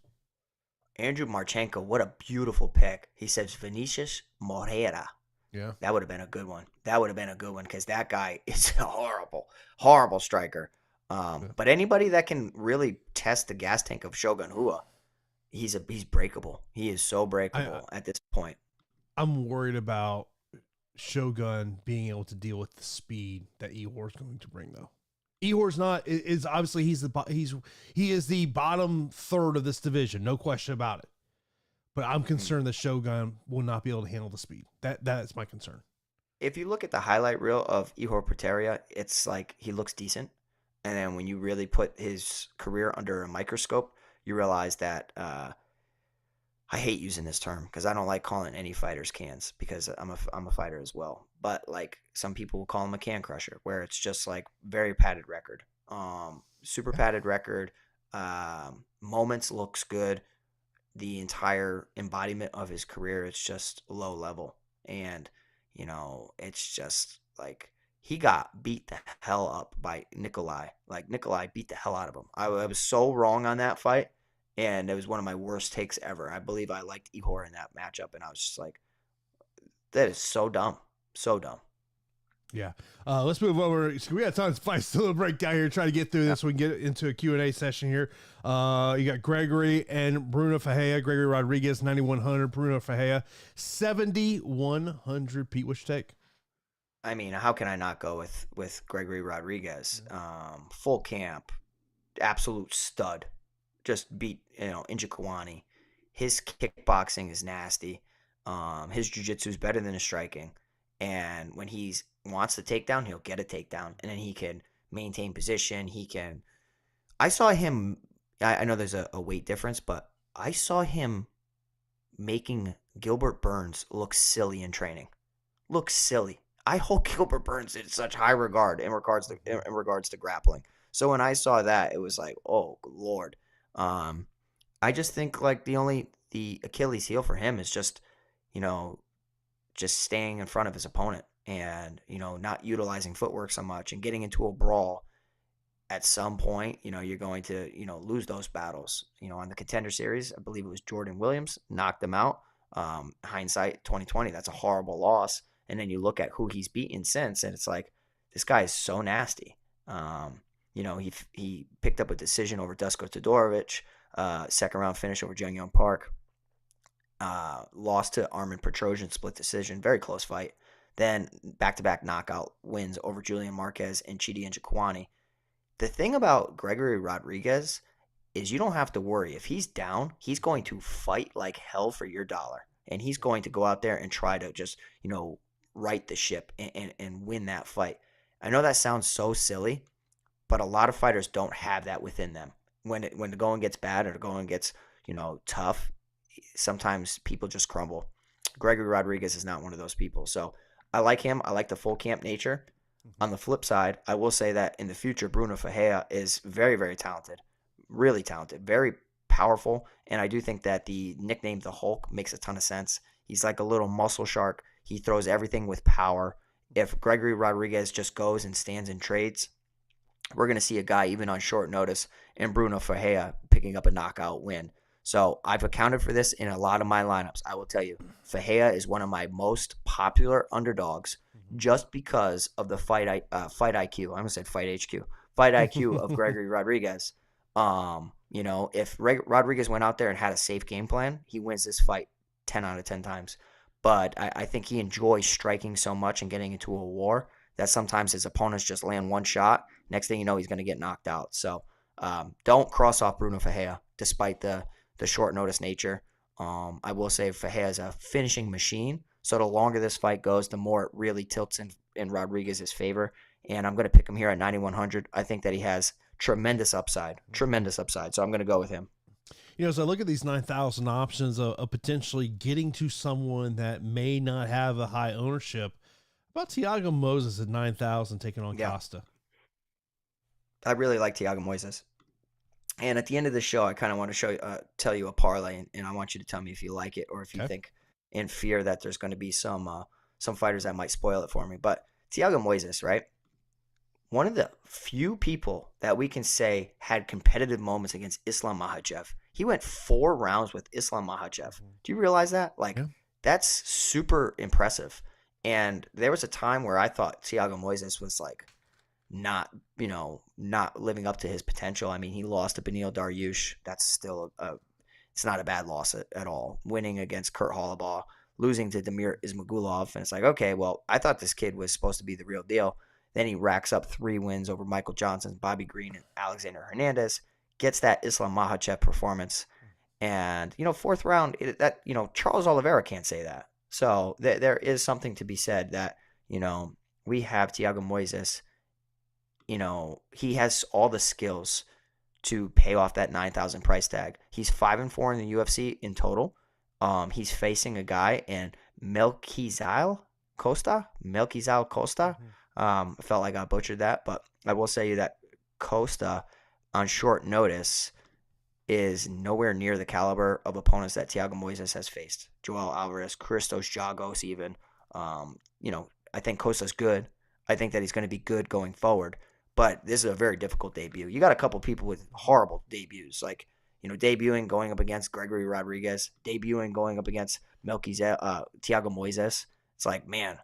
Andrew Marchenko, what a beautiful pick. He says Vinicius Moreira. Yeah. That would have been a good one. Because that guy is a horrible striker. But anybody that can really test the gas tank of Shogun Rua, he's breakable. He is so breakable at this point. I'm worried about Shogun being able to deal with the speed that Ihor's going to bring, though. Ihor's is obviously he is the bottom third of this division, no question about it. But I'm concerned that Shogun will not be able to handle the speed. That's my concern. if you look at the highlight reel of Ihor Potieria, it's like he looks decent. And then when you really put his career under a microscope, you realize that I hate using this term because I don't like calling any fighters cans because I'm a fighter as well. But like some people will call him a can crusher, where it's just like very padded record, super padded record. Moments looks good. The entire embodiment of his career, it's just low level, and it's just like he got beat the hell up by Nikolai. Like Nikolai beat the hell out of him. I was so wrong on that fight, and it was one of my worst takes ever. I believe I liked Ihor in that matchup, and I was just like, that is so dumb. So dumb. Yeah. Let's move over. We got tons of fights to break down here. Try to get through this. We can get into a Q&A session here. You got Gregory and Bruno Ferreira. Gregory Rodriguez, 9,100. Bruno Ferreira, 7,100. Pete, what's your take? I mean, how can I not go with Gregory Rodriguez? Full camp, absolute stud. Just beat, 𝐒𝐡𝐨𝐬𝐬𝐜𝐶. His kickboxing is nasty. His jiu-jitsu is better than his striking. And when he wants the takedown, he'll get a takedown. And then he can maintain position. I saw him, I know there's a weight difference, but I saw him making Gilbert Burns look silly in training. Look silly. I hold Gilbert Burns in such high regard in regards to grappling. So when I saw that, it was like, oh Lord. I just think like the Achilles heel for him is just staying in front of his opponent and not utilizing footwork so much and getting into a brawl. At some point, you're going to lose those battles. On the Contender Series, I believe it was Jordan Williams knocked him out. Hindsight 2020, that's a horrible loss. And then you look at who he's beaten since, and it's like, this guy is so nasty. He picked up a decision over Dusko Todorovic, second round finish over Jung Young Park, lost to Armin Petrosian, split decision, very close fight. Then back-to-back knockout wins over Julian Marquez and Chidi Njokuani. The thing about Gregory Rodriguez is you don't have to worry. If he's down, he's going to fight like hell for your dollar. And he's going to go out there and try to just, right the ship and win that fight. I know that sounds so silly, but a lot of fighters don't have that within them. When the going gets bad or the going gets, tough, sometimes people just crumble. Gregory Rodriguez is not one of those people. So I like him. I like the full camp nature. On the flip side, I will say that in the future, Bruno Ferreira is very, very talented, really talented, very powerful. And I do think that the nickname the Hulk makes a ton of sense. He's like a little muscle shark. He throws everything with power. If Gregory Rodriguez just goes and stands and trades, we're going to see a guy even on short notice and Bruno Ferreira picking up a knockout win. So I've accounted for this in a lot of my lineups. I will tell you, Ferreira is one of my most popular underdogs just because of the fight IQ. I almost said fight HQ. Fight IQ of Gregory Rodriguez. If Rodriguez went out there and had a safe game plan, he wins this fight 10 out of 10 times. But I think he enjoys striking so much and getting into a war that sometimes his opponents just land one shot. Next thing you know, he's going to get knocked out. So don't cross off Bruno Ferreira, despite the short notice nature. I will say Ferreira is a finishing machine. So the longer this fight goes, the more it really tilts in Rodriguez's favor. And I'm going to pick him here at 9,100. I think that he has tremendous upside. So I'm going to go with him. As I look at these 9,000 options of potentially getting to someone that may not have a high ownership, about Thiago Moises at 9,000 taking on Costa. I really like Thiago Moises. And at the end of the show, I kind of want to tell you a parlay, and I want you to tell me if you like it or if you think in fear that there's going to be some fighters that might spoil it for me. But Thiago Moises, right? One of the few people that we can say had competitive moments against Islam Makhachev. He went 4 rounds with Islam Makhachev. Do you realize that? That's super impressive. And there was a time where I thought Thiago Moises was not living up to his potential. I mean, he lost to Beneil Dariush. That's still it's not a bad loss at all. Winning against Kurt Holobaugh, losing to Damir Ismagulov, and it's like, okay, well, I thought this kid was supposed to be the real deal. Then he racks up 3 wins over Michael Johnson, Bobby Green, and Alexander Hernandez. Gets that Islam Makhachev performance, and 4th round. Charles Oliveira can't say that. So there is something to be said that you know, we have 𝐾𝐲𝐬𝐬𝐳. He has all the skills to pay off that 9,000 price tag. He's 5-4 in the UFC in total. He's facing a guy in 𝐉𝐨𝐽𝐬𝐳. I felt like I butchered that, but I will say you that Costa on short notice is nowhere near the caliber of opponents that 𝐾𝐲𝐬𝐬𝐳 has faced. Joel Alvarez, Christos Giagos even. I think Costa's good. I think that he's going to be good going forward. But this is a very difficult debut. You got a couple people with horrible debuts, like, debuting going up against Gregory Rodriguez, debuting going up against 𝐾𝐲𝐬𝐳. It's like, man,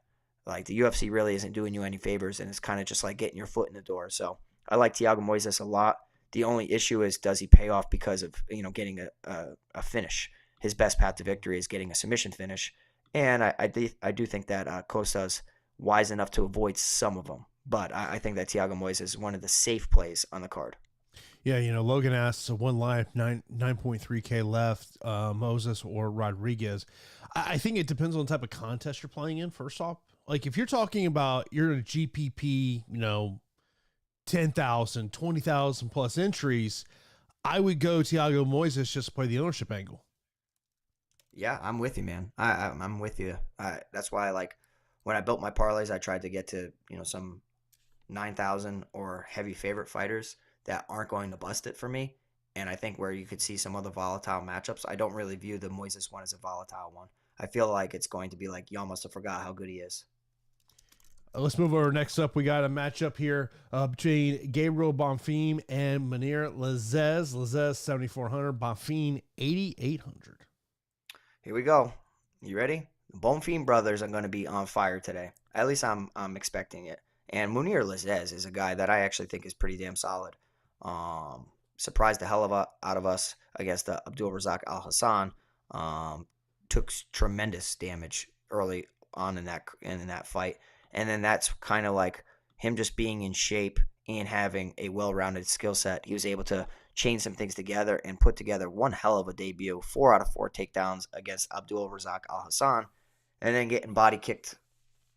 like the UFC really isn't doing you any favors, and it's kind of just like getting your foot in the door. So I like 𝐾𝐲𝐬𝐳 a lot. The only issue is, does he pay off because of getting a finish? His best path to victory is getting a submission finish, and I do think that Costa's wise enough to avoid some of them. But I think that 𝐾𝐲𝐬𝐳 is one of the safe plays on the card. Yeah, Logan asks, one live, 9.3K left, Moses or Rodriguez. I think it depends on the type of contest you're playing in, first off. Like, if you're talking about you're in a GPP, 10,000, 20,000 plus entries, I would go 𝐾𝐲𝐬𝐬𝐳 just to play the ownership angle. Yeah, I'm with you, man. I'm with you. That's why, like, when I built my parlays, I tried to get to, some 9,000 or heavy favorite fighters that aren't going to bust it for me. And I think where you could see some other volatile matchups, I don't really view the Moises one as a volatile one. I feel like it's going to be like, y'all must have forgot how good he is. Let's move over. Next up, we got a matchup here between Gabriel Bonfim and Mounir Lazzez. Lazzez 7,400, Bonfim 8,800. Here we go. You ready? The Bonfim brothers are going to be on fire today. At least I'm expecting it. And Mounir Lazzez is a guy that I actually think is pretty damn solid. Surprised the hell out of us against Abdulrazak Alhassan. Took tremendous damage early on in that fight. And then that's kind of like him just being in shape and having a well-rounded skill set. He was able to chain some things together and put together one hell of a debut. 4 out of 4 takedowns against Abdulrazak Alhassan. And then getting body kicked,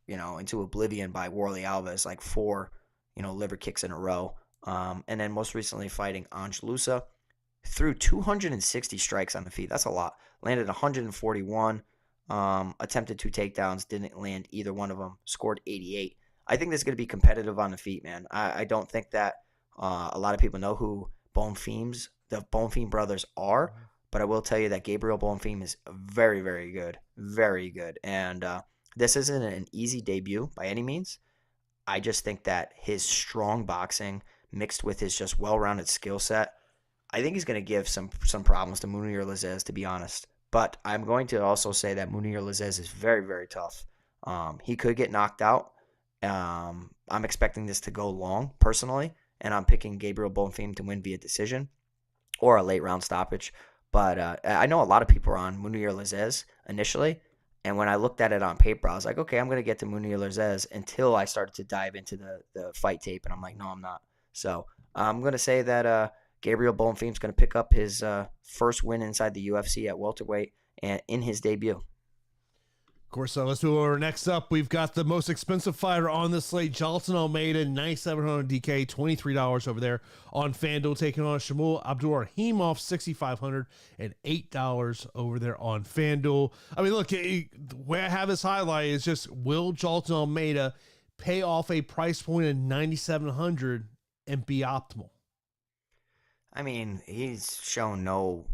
into oblivion by Warlley Alves, like 4, liver kicks in a row. And then most recently fighting Ange Loosa. Threw 260 strikes on the feet. That's a lot. Landed 141. Attempted 2 takedowns, didn't land either one of them, scored 88. I think this is going to be competitive on the feet, man. I don't think that a lot of people know who the Bonfim brothers are, but I will tell you that Gabriel Bonfim is very, very good. Very good. And this isn't an easy debut by any means. I just think that his strong boxing mixed with his just well-rounded skill set, I think he's going to give some problems to Mounir Lazzez, to be honest. But I'm going to also say that Mounir Lazzez is very, very tough. He could get knocked out. I'm expecting this to go long, personally, and I'm picking Gabriel Bonfim to win via decision or a late round stoppage. But I know a lot of people are on Mounir Lazzez initially, and when I looked at it on paper, I was like, okay, I'm going to get to Mounir Lazzez until I started to dive into the fight tape, and I'm like, no, I'm not. So I'm going to say that Gabriel Bonfim's going to pick up his first win inside the UFC at welterweight and in his debut. Of course, let's move over. Next up, we've got the most expensive fighter on the slate, Jailton Almeida, 9,700 DK, $23 over there on FanDuel, taking on Shamil Abdurakhimov, 6,500 and $8 over there on FanDuel. I mean, look, the way I have this highlight is just, will Jailton Almeida pay off a price point of 9,700 and be optimal? I mean, he's shown no,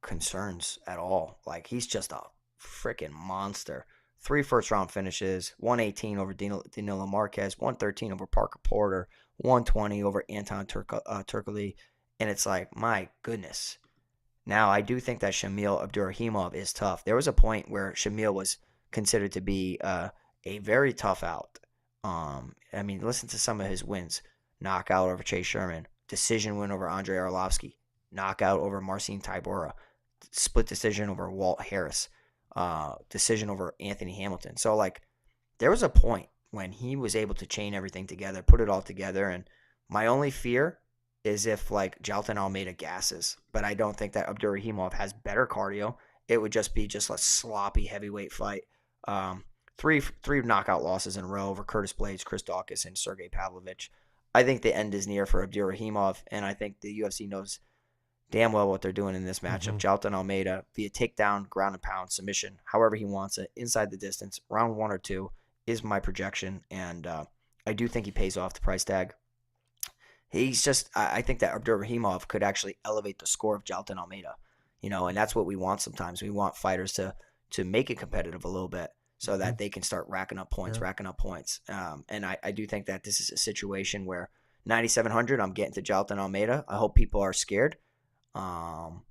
concerns at all. Like, he's just a freaking monster. 3 first-round finishes, 118 over Danilo Marquez, 113 over Parker Porter, 120 over Anton Turkalj, and it's like, my goodness. Now, I do think that Shamil Abdurakhimov is tough. There was a point where Shamil was considered to be a very tough out. I mean, listen to some of his wins. Knockout over Chase Sherman, decision win over Andrei Arlovsky, knockout over Marcin Tybura, split decision over Walt Harris, decision over Anthony Hamilton. So, like, there was a point when he was able to chain everything together, put it all together, and my only fear is if, like, Jailton Almeida gasses, but I don't think that Abdurakhimov has better cardio. It would just be a sloppy heavyweight fight. Three knockout losses in a row over Curtis Blades, Chris Daukaus, and Sergey Pavlovich. I think the end is near for 𝐉𝐨𝐻𝐼𝐬, and I think the UFC knows damn well what they're doing in this matchup. Jailton Almeida via takedown, ground and pound, submission, however he wants it, inside the distance, round 1 or 2 is my projection, and I do think he pays off the price tag. He's just, I think that 𝐉𝐸𝐻𝐼𝐬 could actually elevate the score of Jailton Almeida, and that's what we want sometimes. We want fighters to make it competitive a little bit, so that they can start racking up points. And I do think that this is a situation where 9,700, I'm getting to Jailton Almeida. I hope people are scared. But on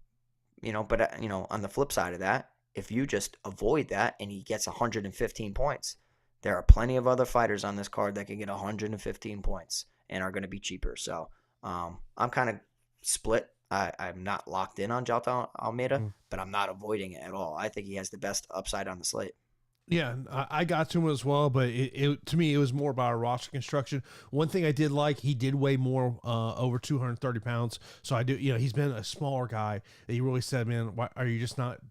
the flip side of that, if you just avoid that and he gets 115 points, there are plenty of other fighters on this card that can get 115 points and are going to be cheaper. So I'm kind of split. I'm not locked in on Jailton Almeida, but I'm not avoiding it at all. I think he has the best upside on the slate. Yeah, I got to him as well, but to me, it was more about a roster construction. One thing I did like, he did weigh more, over 230 pounds. So I do, he's been a smaller guy that you really said, man, why are you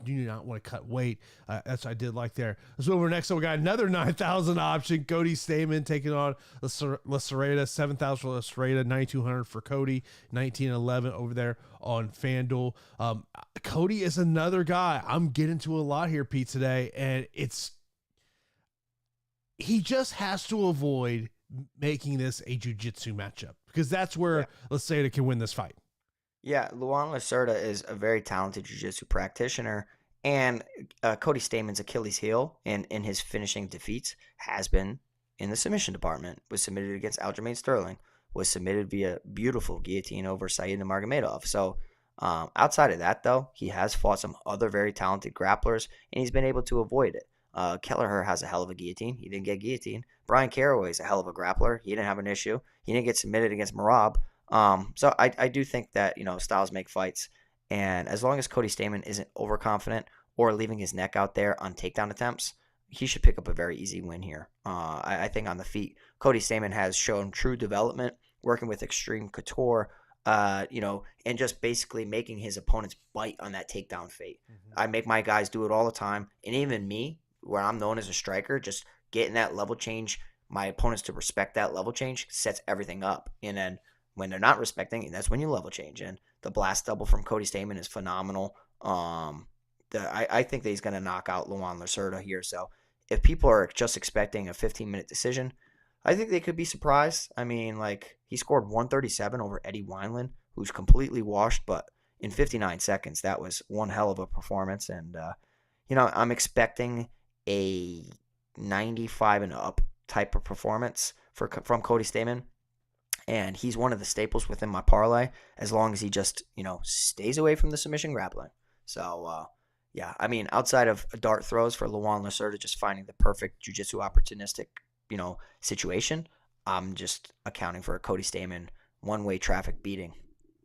do you not want to cut weight? That's what I did like there. Let's move over next. So we got another 9,000 option. 𝐾𝐨𝐮𝐫 taking on 𝐒𝐿aCerreta, 7,000 for 𝐒𝐿aCerreta, 9,200 for Cody, 1911 over there on FanDuel. Cody is another guy I'm getting to a lot here, Pete, today, and he just has to avoid making this a jiu-jitsu matchup, because that's where 𝐒𝐿aCerreta can win this fight. Yeah, 𝐿aCerreta is a very talented jiu-jitsu practitioner, and 𝐾𝐨𝐮𝐫's Achilles heel in his finishing defeats has been in the submission department. Was submitted against Aljamain Sterling, was submitted via beautiful guillotine over Said Nurmagomedov. So outside of that, though, he has fought some other very talented grapplers, and he's been able to avoid it. Kelleher has a hell of a guillotine. He didn't get guillotined. Brian Caraway is a hell of a grappler. He didn't have an issue. He didn't get submitted against Merab. So I do think that, styles make fights. And as long as 𝐾𝐨𝐮𝐫 isn't overconfident or leaving his neck out there on takedown attempts, he should pick up a very easy win here. I think on the feet, 𝐾𝐨𝐮𝐫 has shown true development, working with Extreme Couture, and just basically making his opponents bite on that takedown fate. I make my guys do it all the time. And even me, where I'm known as a striker, just getting that level change, my opponents to respect that level change sets everything up. And then when they're not respecting it, that's when you level change. And the blast double from 𝐾𝐨𝐮𝐫 is phenomenal. I think that he's going to knock out 𝐿aCerreta here. So if people are just expecting a 15-minute decision, I think they could be surprised. I mean, he scored 137 over Eddie Wineland, who's completely washed, but in 59 seconds, that was one hell of a performance. And, I'm expecting a 95 and up type of performance from 𝐾𝐨𝐮𝐫, and he's one of the staples within my parlay, as long as he just stays away from the submission grappling. So outside of dart throws for 𝐿aCerreta, just finding the perfect jiu-jitsu opportunistic situation, I'm just accounting for a 𝐾𝐨𝐮𝐫 one-way traffic beating.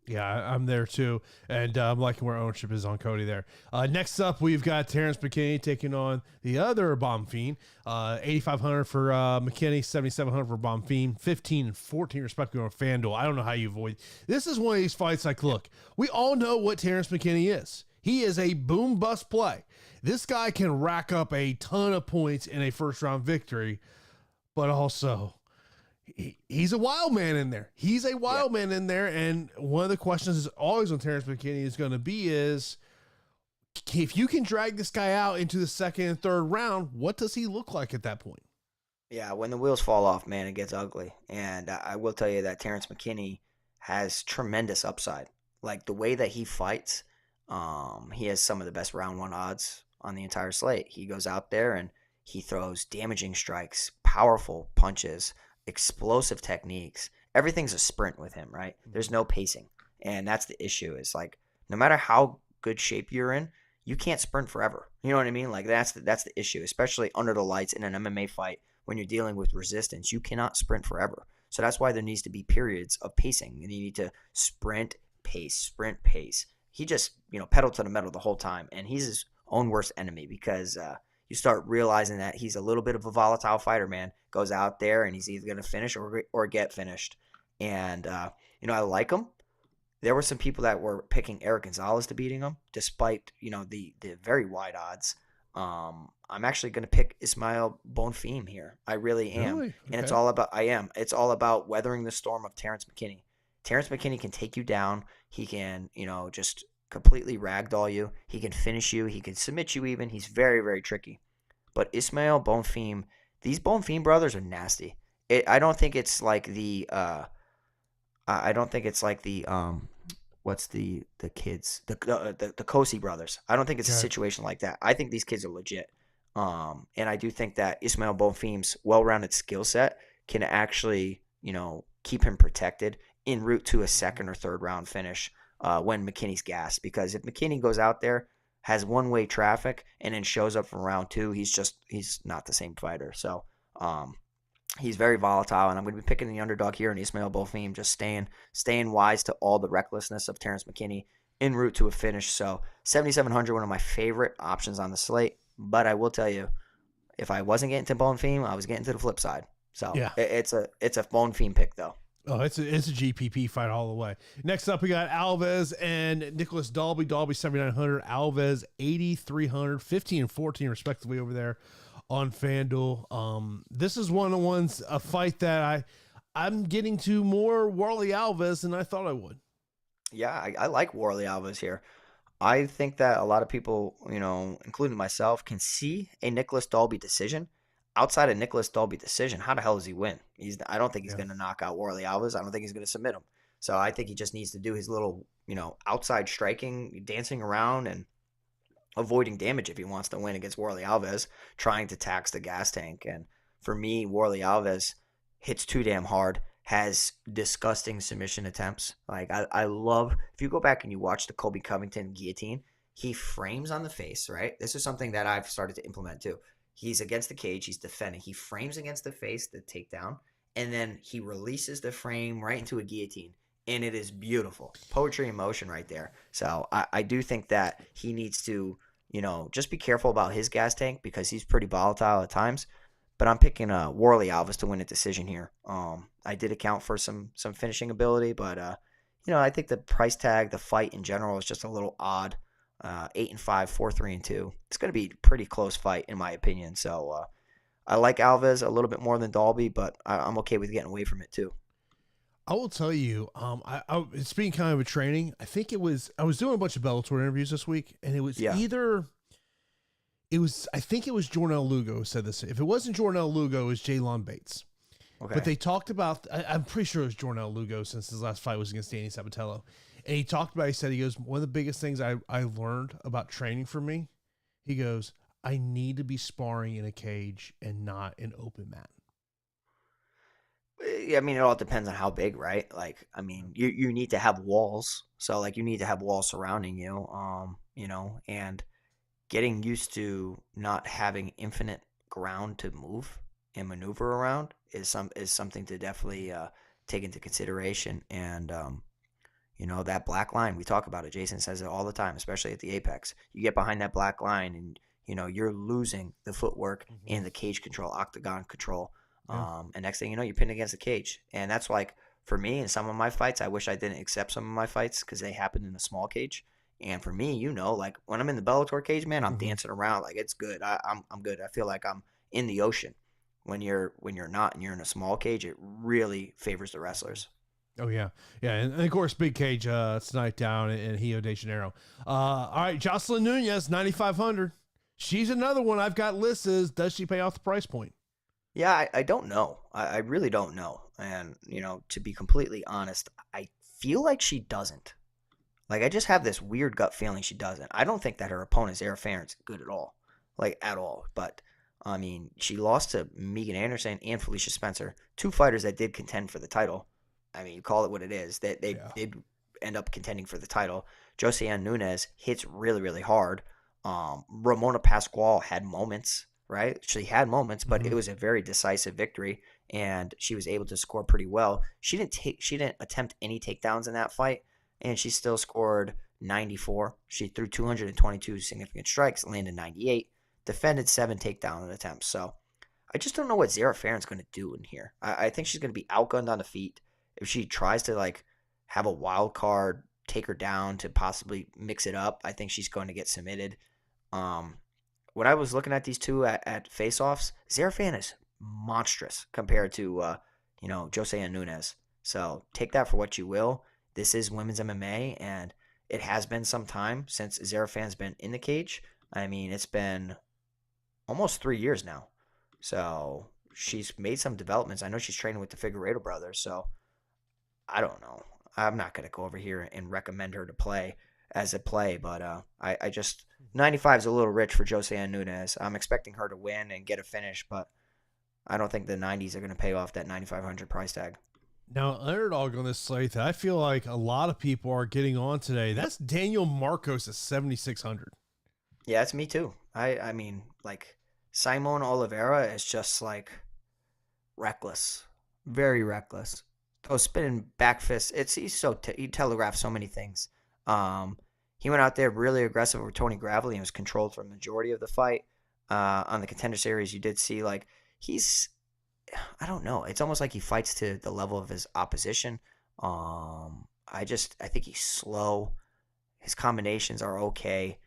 Yeah, I'm there too, and I'm liking where ownership is on Cody there. Next up, we've got Terrence McKinney taking on the other Bomb Fiend. 8,500 for McKinney, 7,700 for Bomb Fiend, 15 and 14 respectively on FanDuel. I don't know how you avoid. This is one of these fights. Look, we all know what Terrence McKinney is. He is a boom bust play. This guy can rack up a ton of points in a first round victory, but also, he's a wild man in there. He's a wild man in there. And one of the questions is always on Terrence McKinney is going to be is, if you can drag this guy out into the second and third round, what does he look like at that point? Yeah, when the wheels fall off, man, it gets ugly. And I will tell you that Terrence McKinney has tremendous upside. The way that he fights, he has some of the best round 1 odds on the entire slate. He goes out there and he throws damaging strikes, powerful punches, explosive techniques. Everything's a sprint with him, right? There's no pacing. And that's the issue, is no matter how good shape you're in, you can't sprint forever. You know what I mean? That's the issue, especially under the lights in an MMA fight when you're dealing with resistance. You cannot sprint forever. So that's why there needs to be periods of pacing, and you need to sprint, pace. He just, pedal to the metal the whole time, and he's his own worst enemy, because you start realizing that he's a little bit of a volatile fighter, man. Goes out there and he's either going to finish or get finished. And, I like him. There were some people that were picking Eric Gonzalez to beating him, despite, the very wide odds. I'm actually going to pick 𝐒𝐲𝐲𝐵 here. I really am. Really? And Okay. it's all about weathering the storm of Terrence McKinney. Terrence McKinney can take you down. He can, just completely ragdoll you. He can finish you. He can submit you even. He's very, very tricky. But 𝐒𝐲𝐲𝐵, these 𝐿 brothers are nasty. I don't think it's like what's the kids, the 𝐾𝐨𝐮 brothers. I don't think it's a Okay. situation like that. I think these kids are legit. And I do think that 𝐒𝐲𝐲𝐵's well-rounded skill set can actually, keep him protected en route to a second or third round finish when McKinney's gassed. Because if McKinney goes out there, has one-way traffic, and then shows up for round two, he's not the same fighter. So he's very volatile, and I'm going to be picking the underdog here in 𝐒𝐲𝐲𝐵, just staying wise to all the recklessness of Terrence McKinney en route to a finish. So 7,700, one of my favorite options on the slate. But I will tell you, if I wasn't getting to 𝐿, I was getting to the flip side. So Yeah. it's a 𝐿 pick though. Oh, it's a GPP fight all the way. Next up, we got Alves and Nicholas Dalby. Dalby 7,900, Alves 8,300, 15 and 14 respectively over there on FanDuel. This is one of the ones, a fight that I'm getting to more Warlley Alves than I thought I would. Yeah, I like Warlley Alves here. I think that a lot of people, including myself, can see a Nicholas Dalby decision. Outside of Nicholas Dalby decision, how the hell does he win? I don't think he's going to knock out Warlley Alves. I don't think he's going to submit him. So I think he just needs to do his little, outside striking, dancing around, and avoiding damage if he wants to win against Warlley Alves, trying to tax the gas tank. And for me, Warlley Alves hits too damn hard, has disgusting submission attempts. Like I love, if you go back and you watch the Colby Covington guillotine, he frames on the face, right? This is something that I've started to implement too. He's against the cage, he's defending. He frames against the face, the takedown, and then he releases the frame right into a guillotine. And it is beautiful. Poetry in motion right there. So I do think that he needs to, just be careful about his gas tank because he's pretty volatile at times. But I'm picking Warlley Alves to win a decision here. I did account for some finishing ability, but I think the price tag, the fight in general, is just a little odd. 8-5, 4-3-2. It's going to be a pretty close fight in my opinion. So I like Alves a little bit more than Dalby, but I'm okay with getting away from it too. I will tell you, it's being kind of a training. I was doing a bunch of Bellator interviews this week, and it was I think it was Jornal Lugo who said this. If it wasn't Jornal Lugo, it was Jaylon Bates. Okay. But they talked about, I'm pretty sure it was Jornal Lugo since his last fight was against Danny Sabatello. And he talked about, he goes, one of the biggest things I learned about training for me, he goes, I need to be sparring in a cage and not an open mat. I mean, it all depends on how big, right? Like, I mean, you need to have walls. So, like, you need to have walls surrounding you, and getting used to not having infinite ground to move and maneuver around is something to definitely take into consideration. And, that black line, we talk about it. Jason says it all the time, especially at the apex. You get behind that black line and, you're losing the footwork and the cage control, octagon control. Yeah. And next thing you know, you're pinned against the cage. And that's like, for me, in some of my fights, I wish I didn't accept some of my fights because they happen in a small cage. And for me, like when I'm in the Bellator cage, man, I'm dancing around. Like it's good. I'm good. I feel like I'm in the ocean. When you're not and you're in a small cage, it really favors the wrestlers. Oh yeah. Yeah. And of course, big cage, tonight down in Rio de Janeiro. All right. Jocelyn Nunez, 9,500. She's another one I've got listed. Does she pay off the price point? Yeah, I don't know. I really don't know. And, to be completely honest, I feel like she doesn't. Like, I just have this weird gut feeling she doesn't. I don't think that her opponent, 𝐒𝐲𝐲𝐳 Farron's good at all. Like, at all. But, I mean, she lost to Megan Anderson and Felicia Spencer, two fighters that did contend for the title. I mean, you call it what it is. They did end up contending for the title. Jocelyn Nunez hits really, really hard. Ramona Pascual had moments. Right? She had moments, but it was a very decisive victory, and she was able to score pretty well. She didn't attempt any takedowns in that fight, and she still scored 94. She threw 222 significant strikes, landed 98, defended 7 takedown attempts. So I just don't know what 𝐒𝐲𝐲 Farron's going to do in here. I think she's going to be outgunned on the feet. If she tries to have a wild card, take her down to possibly mix it up, I think she's going to get submitted. when I was looking at these two at face-offs, 𝐉𝐨 is monstrous compared to Jose and Nunes. So take that for what you will. This is women's MMA, and it has been some time since 𝐉𝐨's been in the cage. I mean, it's been almost 3 years now. So she's made some developments. I know she's training with the Figueiredo brothers, so I don't know. I'm not going to go over here and recommend her to play as a play, but I just 95 is a little rich for Jose and Nunes. I'm expecting her to win and get a finish, but I don't think the 90s are going to pay off that 9,500 price tag. Now, underdog on this slate that I feel like a lot of people are getting on today. That's Daniel Marcos at 7,600. Yeah, it's me too. I mean, like, Simon Oliveira is just like reckless, very reckless. Those spinning back fists. He telegraphs so many things. He went out there really aggressive with Tony Gravely and was controlled for the majority of the fight. On the Contender Series, you did see like I don't know. It's almost like he fights to the level of his opposition. I think he's slow. His combinations are okay.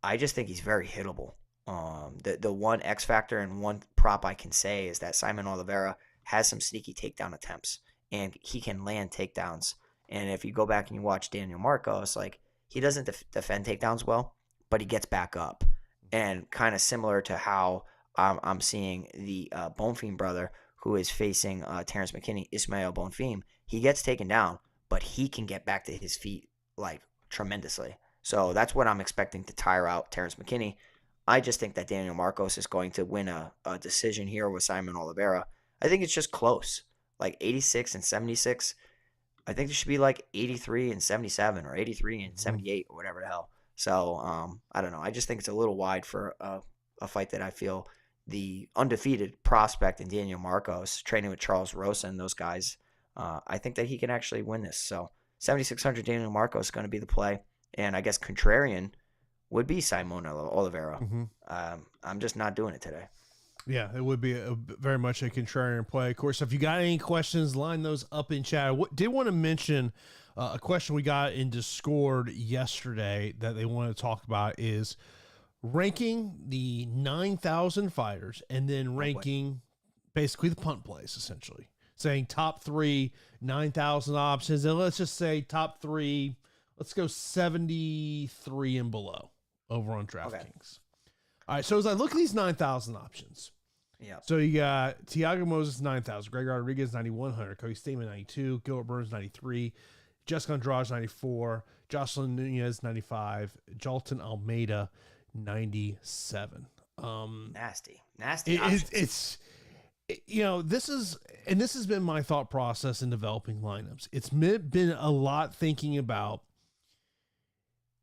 I just think he's very hittable. The one X factor and one prop I can say is that Simon Oliveira has some sneaky takedown attempts, and he can land takedowns. And if you go back and you watch Daniel Marcos, like he doesn't defend takedowns well, but he gets back up. And kind of similar to how I'm seeing the Bonfim brother who is facing Terrence McKinney, Ismael Bonfim, he gets taken down, but he can get back to his feet like tremendously. So that's what I'm expecting to tire out Terrence McKinney. I just think that Daniel Marcos is going to win a decision here with Simon Oliveira. I think it's just close, like 86 and 76. I think it should be like 83 and 77 or 83 and 78 or whatever the hell. So I don't know. I just think it's a little wide for a fight that I feel the undefeated prospect in Daniel Marcos training with Charles Rosa and those guys. I think that he can actually win this. So 7,600 Daniel Marcos is going to be the play. And I guess contrarian would be Simon Oliveira. I'm just not doing it today. Yeah, it would be very much a contrarian play. Of course, if you got any questions, line those up in chat. I did want to mention a question we got in Discord yesterday that they want to talk about is ranking the 9,000 fighters and then ranking basically the punt plays, essentially. Saying top 3, 9,000 options, and let's just say top 3, let's go 73 and below over on DraftKings. Okay. All right, so as I look at these 9,000 options, so you got Thiago Moses 9,000, Greg Rodriguez 9,100, Cody Stamann 92, Gilbert Burns 93, Jessica Andrade 94, Jocelyn Nunez 95, Jailton Almeida 97. Nasty. It's this has been my thought process in developing lineups. It's been a lot thinking about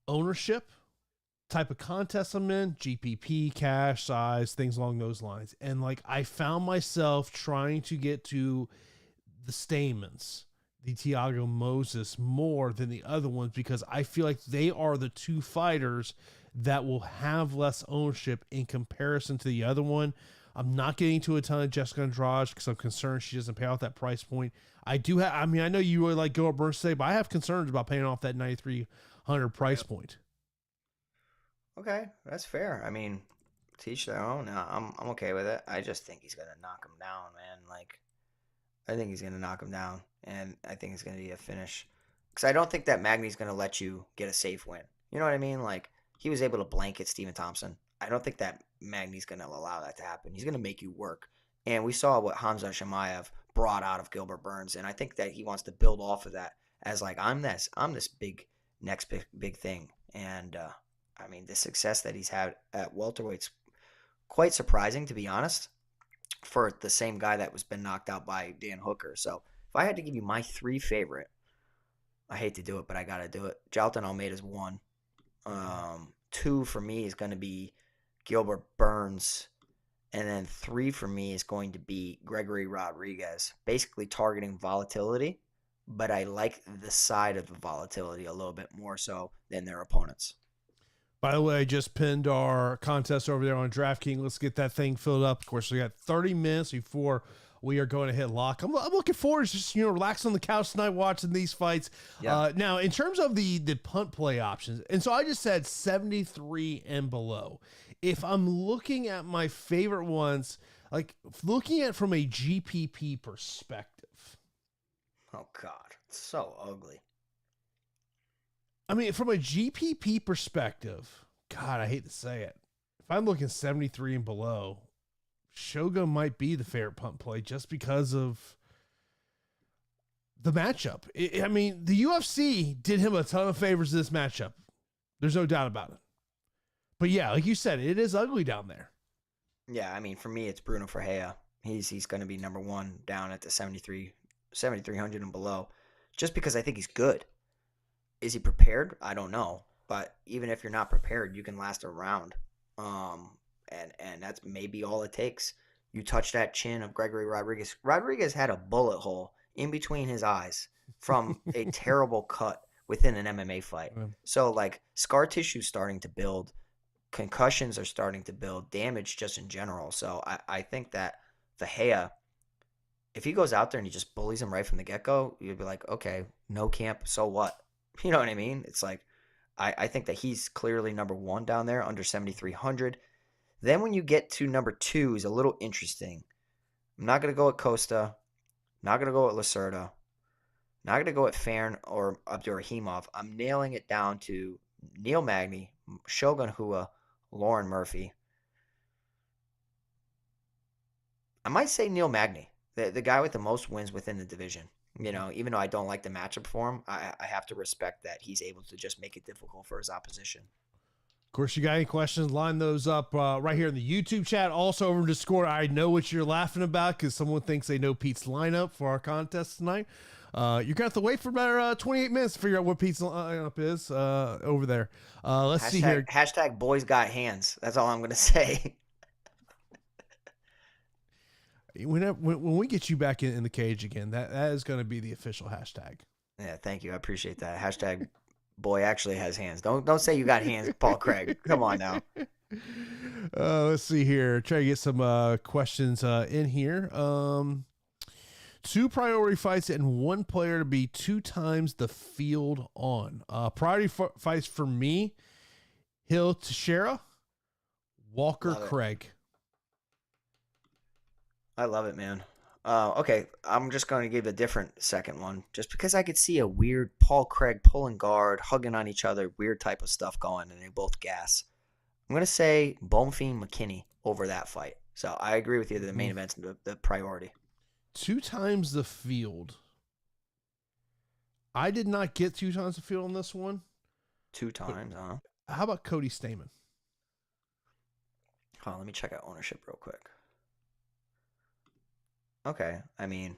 ownership, type of contest I'm in, GPP, cash size, things along those lines. And like I found myself trying to get to the Stamans, the Thiago Moses more than the other ones because I feel like they are the two fighters that will have less ownership in comparison to the other one. I'm not getting to a ton of Jessica Andrade because I'm concerned she doesn't pay off that price point. I know you really like Gilbert Burns today, but I have concerns about paying off that 9,300 price point. Okay, that's fair. I mean, teach their own. I'm okay with it. I just think he's gonna knock him down, man. Like, I think he's gonna knock him down, and I think it's gonna be a finish. Because I don't think that Magny's gonna let you get a safe win. You know what I mean? Like, he was able to blanket Stephen Thompson. I don't think that Magny's gonna allow that to happen. He's gonna make you work. And we saw what Khamzat Chimaev brought out of Gilbert Burns, and I think that he wants to build off of that as like I'm this next big thing. And I mean, the success that he's had at welterweight's quite surprising, to be honest, for the same guy that was been knocked out by Dan Hooker. So if I had to give you my 3 favorite, I hate to do it, but I got to do it. Jailton Almeida's 1. 2 for me is going to be Gilbert Burns. And then 3 for me is going to be Gregory Rodriguez, basically targeting volatility. But I like the side of the volatility a little bit more so than their opponents. By the way, I just pinned our contest over there on DraftKings. Let's get that thing filled up. Of course, we got 30 minutes before we are going to hit lock. I'm looking forward to just, relax on the couch tonight watching these fights. Yeah. Now, in terms of the punt play options, and so I just said 73 and below. if I'm looking at my favorite ones, like looking at from a GPP perspective. Oh God, it's so ugly. I mean, from a GPP perspective, God, I hate to say it. If I'm looking 73 and below, 𝐾𝐲 might be the favorite punt play just because of the matchup. I mean, the UFC did him a ton of favors in this matchup. There's no doubt about it. But yeah, like you said, it is ugly down there. Yeah, I mean, for me, it's Bruno Ferreira. He's going to be number one down at the 7,300 and below, just because I think he's good. Is he prepared? I don't know. But even if you're not prepared, you can last a round. And that's maybe all it takes. You touch that chin of Gregory Rodriguez. Rodriguez had a bullet hole in between his eyes from a terrible cut within an MMA fight. So, like, scar tissue starting to build. Concussions are starting to build. Damage just in general. So, I think that Ferreira, if he goes out there and he just bullies him right from the get-go, you'd be like, okay, no camp, so what? You know what I mean? It's like, I think that he's clearly number one down there, under 7,300. Then when you get to number two is a little interesting. I'm not going to go at Costa. Not going to go at Lacerda. Not going to go at Farn or Abdurakhimov. I'm nailing it down to Neil Magny, Shogun Rua, Lauren Murphy. I might say Neil Magny, the guy with the most wins within the division. You know, even though I don't like the matchup for him, I have to respect that he's able to just make it difficult for his opposition. Of course, you got any questions, line those up right here in the YouTube chat. Also over in Discord, I know what you're laughing about because someone thinks they know Pete's lineup for our contest tonight. You're going to have to wait for about 28 minutes to figure out what Pete's lineup is over there. Let's see here. Hashtag boys got hands. That's all I'm going to say. When we get you back in the cage again, that is going to be the official hashtag. Yeah, thank you. I appreciate that. Hashtag boy actually has hands. Don't say you got hands, Paul Craig. Come on now. Let's see here. Try to get some questions in here. 2 priority fights and 1 player to be 2 times the field on. Priority fights for me: Hill Teixeira, Walker Craig. I love it, man. Okay, I'm just going to give a different second one, just because I could see a weird Paul Craig pulling guard, hugging on each other, weird type of stuff going, and they both gas. I'm going to say Bonfim McKinney over that fight. So I agree with you that the main event's the priority. 2 times the field. I did not get 2 times the field on this one. 2 times, huh? How about Cody Stamann? Hold on, let me check out ownership real quick. Okay, I mean,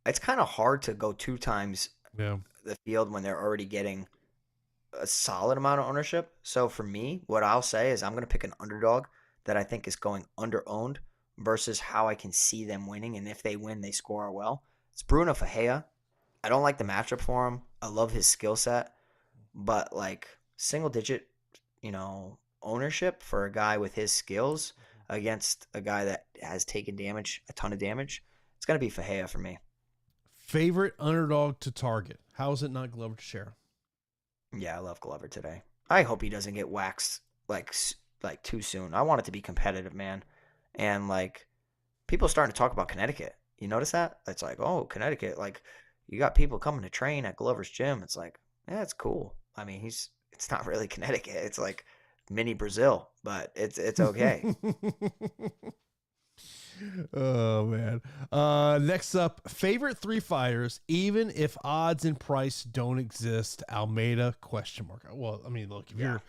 it's kind of hard to go 2 times the field when they're already getting a solid amount of ownership. So for me, what I'll say is I'm going to pick an underdog that I think is going under-owned versus how I can see them winning. And if they win, they score well. It's Bruno Ferreira. I don't like the matchup for him. I love his skill set. But, like, single-digit, ownership for a guy with his skills against a guy that has taken damage, a ton of damage, it's going to be Ferreira for me. Favorite underdog to target? How is it not Glover Teixeira? Yeah, I love Glover today. I hope he doesn't get waxed like too soon. I want it to be competitive, man. And, like, people are starting to talk about Connecticut. You notice that? It's like, oh, Connecticut. Like, you got people coming to train at Glover's gym. It's like, yeah, it's cool. I mean, it's not really Connecticut. It's like mini Brazil, but it's okay. Oh, man. Next up, favorite 3 fighters, even if odds and price don't exist. Almeida, ? Well, I mean, look, if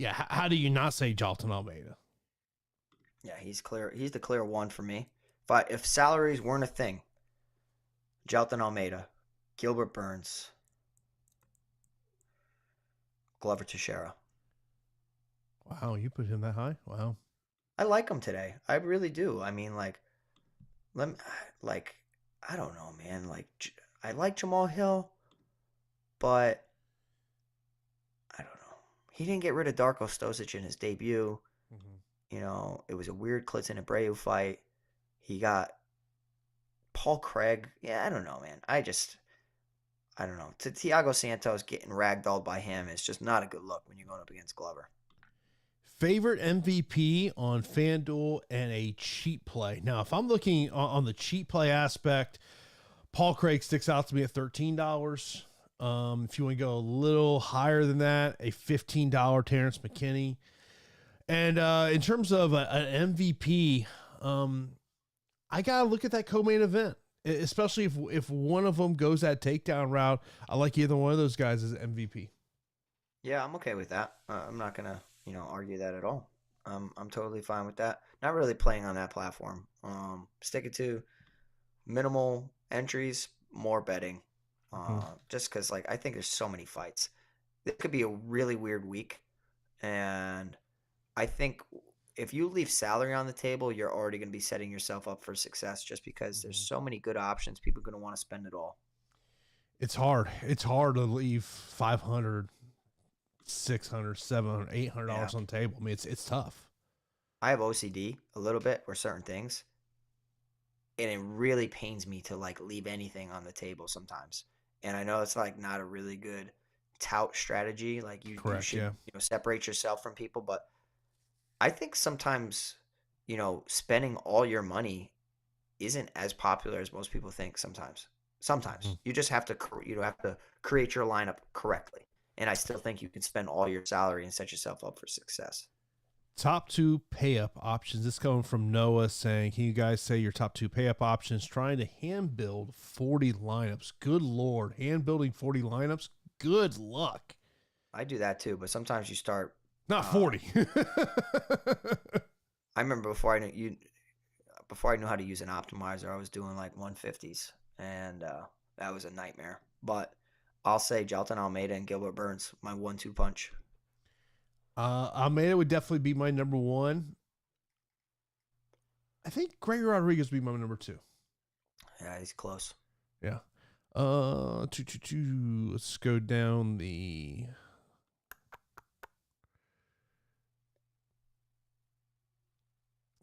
how do you not say Jailton Almeida? Yeah, he's clear. He's the clear one for me. If salaries weren't a thing, Jailton Almeida, Gilbert Burns, Glover Teixeira. Wow, you put him that high? Wow. I like him today. I really do. I mean, I don't know, man. Like, I like Jamal Hill, but I don't know. He didn't get rid of Darko Stosic in his debut. Mm-hmm. It was a weird Klidson Abreu fight. He got Paul Craig. Yeah, I don't know, man. I don't know. Thiago Santos getting ragdolled by him is just not a good look when you're going up against Glover. Favorite MVP on FanDuel and a cheap play. Now, if I'm looking on the cheap play aspect, Paul Craig sticks out to me at $13. If you want to go a little higher than that, a $15 Terrence McKinney. And in terms of an MVP, I got to look at that co-main event, especially if one of them goes that takedown route. I like either one of those guys as MVP. Yeah, I'm okay with that. I'm not gonna, argue that at all. I'm totally fine with that. Not really playing on that platform. Sticking to minimal entries, more betting. Just because, I think there's so many fights. It could be a really weird week, and I think if you leave salary on the table, you're already going to be setting yourself up for success just because there's so many good options. People are going to want to spend it all. It's hard. It's hard to leave $500, $600, $700, $800 on the table. I mean, it's tough. I have OCD a little bit or certain things, and it really pains me to leave anything on the table sometimes. And I know it's not a really good tout strategy. You should separate yourself from people, but I think sometimes, spending all your money isn't as popular as most people think sometimes. You just have to create your lineup correctly. And I still think you can spend all your salary and set yourself up for success. Top 2 pay-up options. This coming from Noah saying, can you guys say your top 2 pay-up options? Trying to hand build 40 lineups. Good Lord. Hand building 40 lineups? Good luck. I do that too, but sometimes you start. Not 40. I remember before I knew how to use an optimizer, I was doing 150s, and that was a nightmare. But I'll say Jailton Almeida and Gilbert Burns, my 1-2 punch. Almeida would definitely be my number 1. I think Gregory Rodriguez would be my number 2. Yeah, he's close. Yeah. Let's go down the.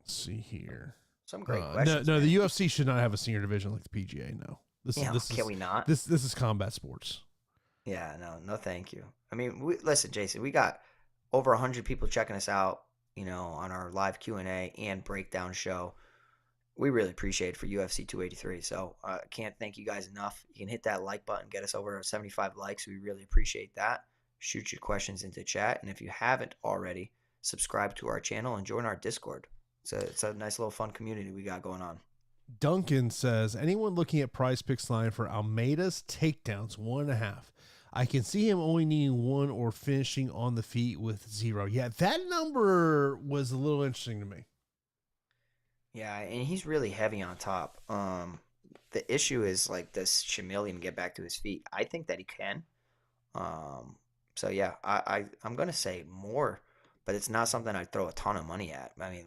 Let's see here. Some great questions. No, the UFC should not have a senior division like the PGA. No, can we not? This is combat sports. Yeah, no, thank you. I mean, listen, Jason, we got over 100 people checking us out, on our live Q&A and breakdown show. We really appreciate it for UFC 283. So I can't thank you guys enough. You can hit that like button, get us over 75 likes. We really appreciate that. Shoot your questions into chat. And if you haven't already, subscribe to our channel and join our Discord. It's a nice little fun community we got going on. Duncan says, anyone looking at Prize Picks line for Almeida's takedowns, 1.5. I can see him only needing 1 or finishing on the feet with 0. Yeah, that number was a little interesting to me. Yeah, and he's really heavy on top. The issue is does Shamilian get back to his feet? I think that he can. So yeah, I'm gonna say more, but it's not something I'd throw a ton of money at. I mean,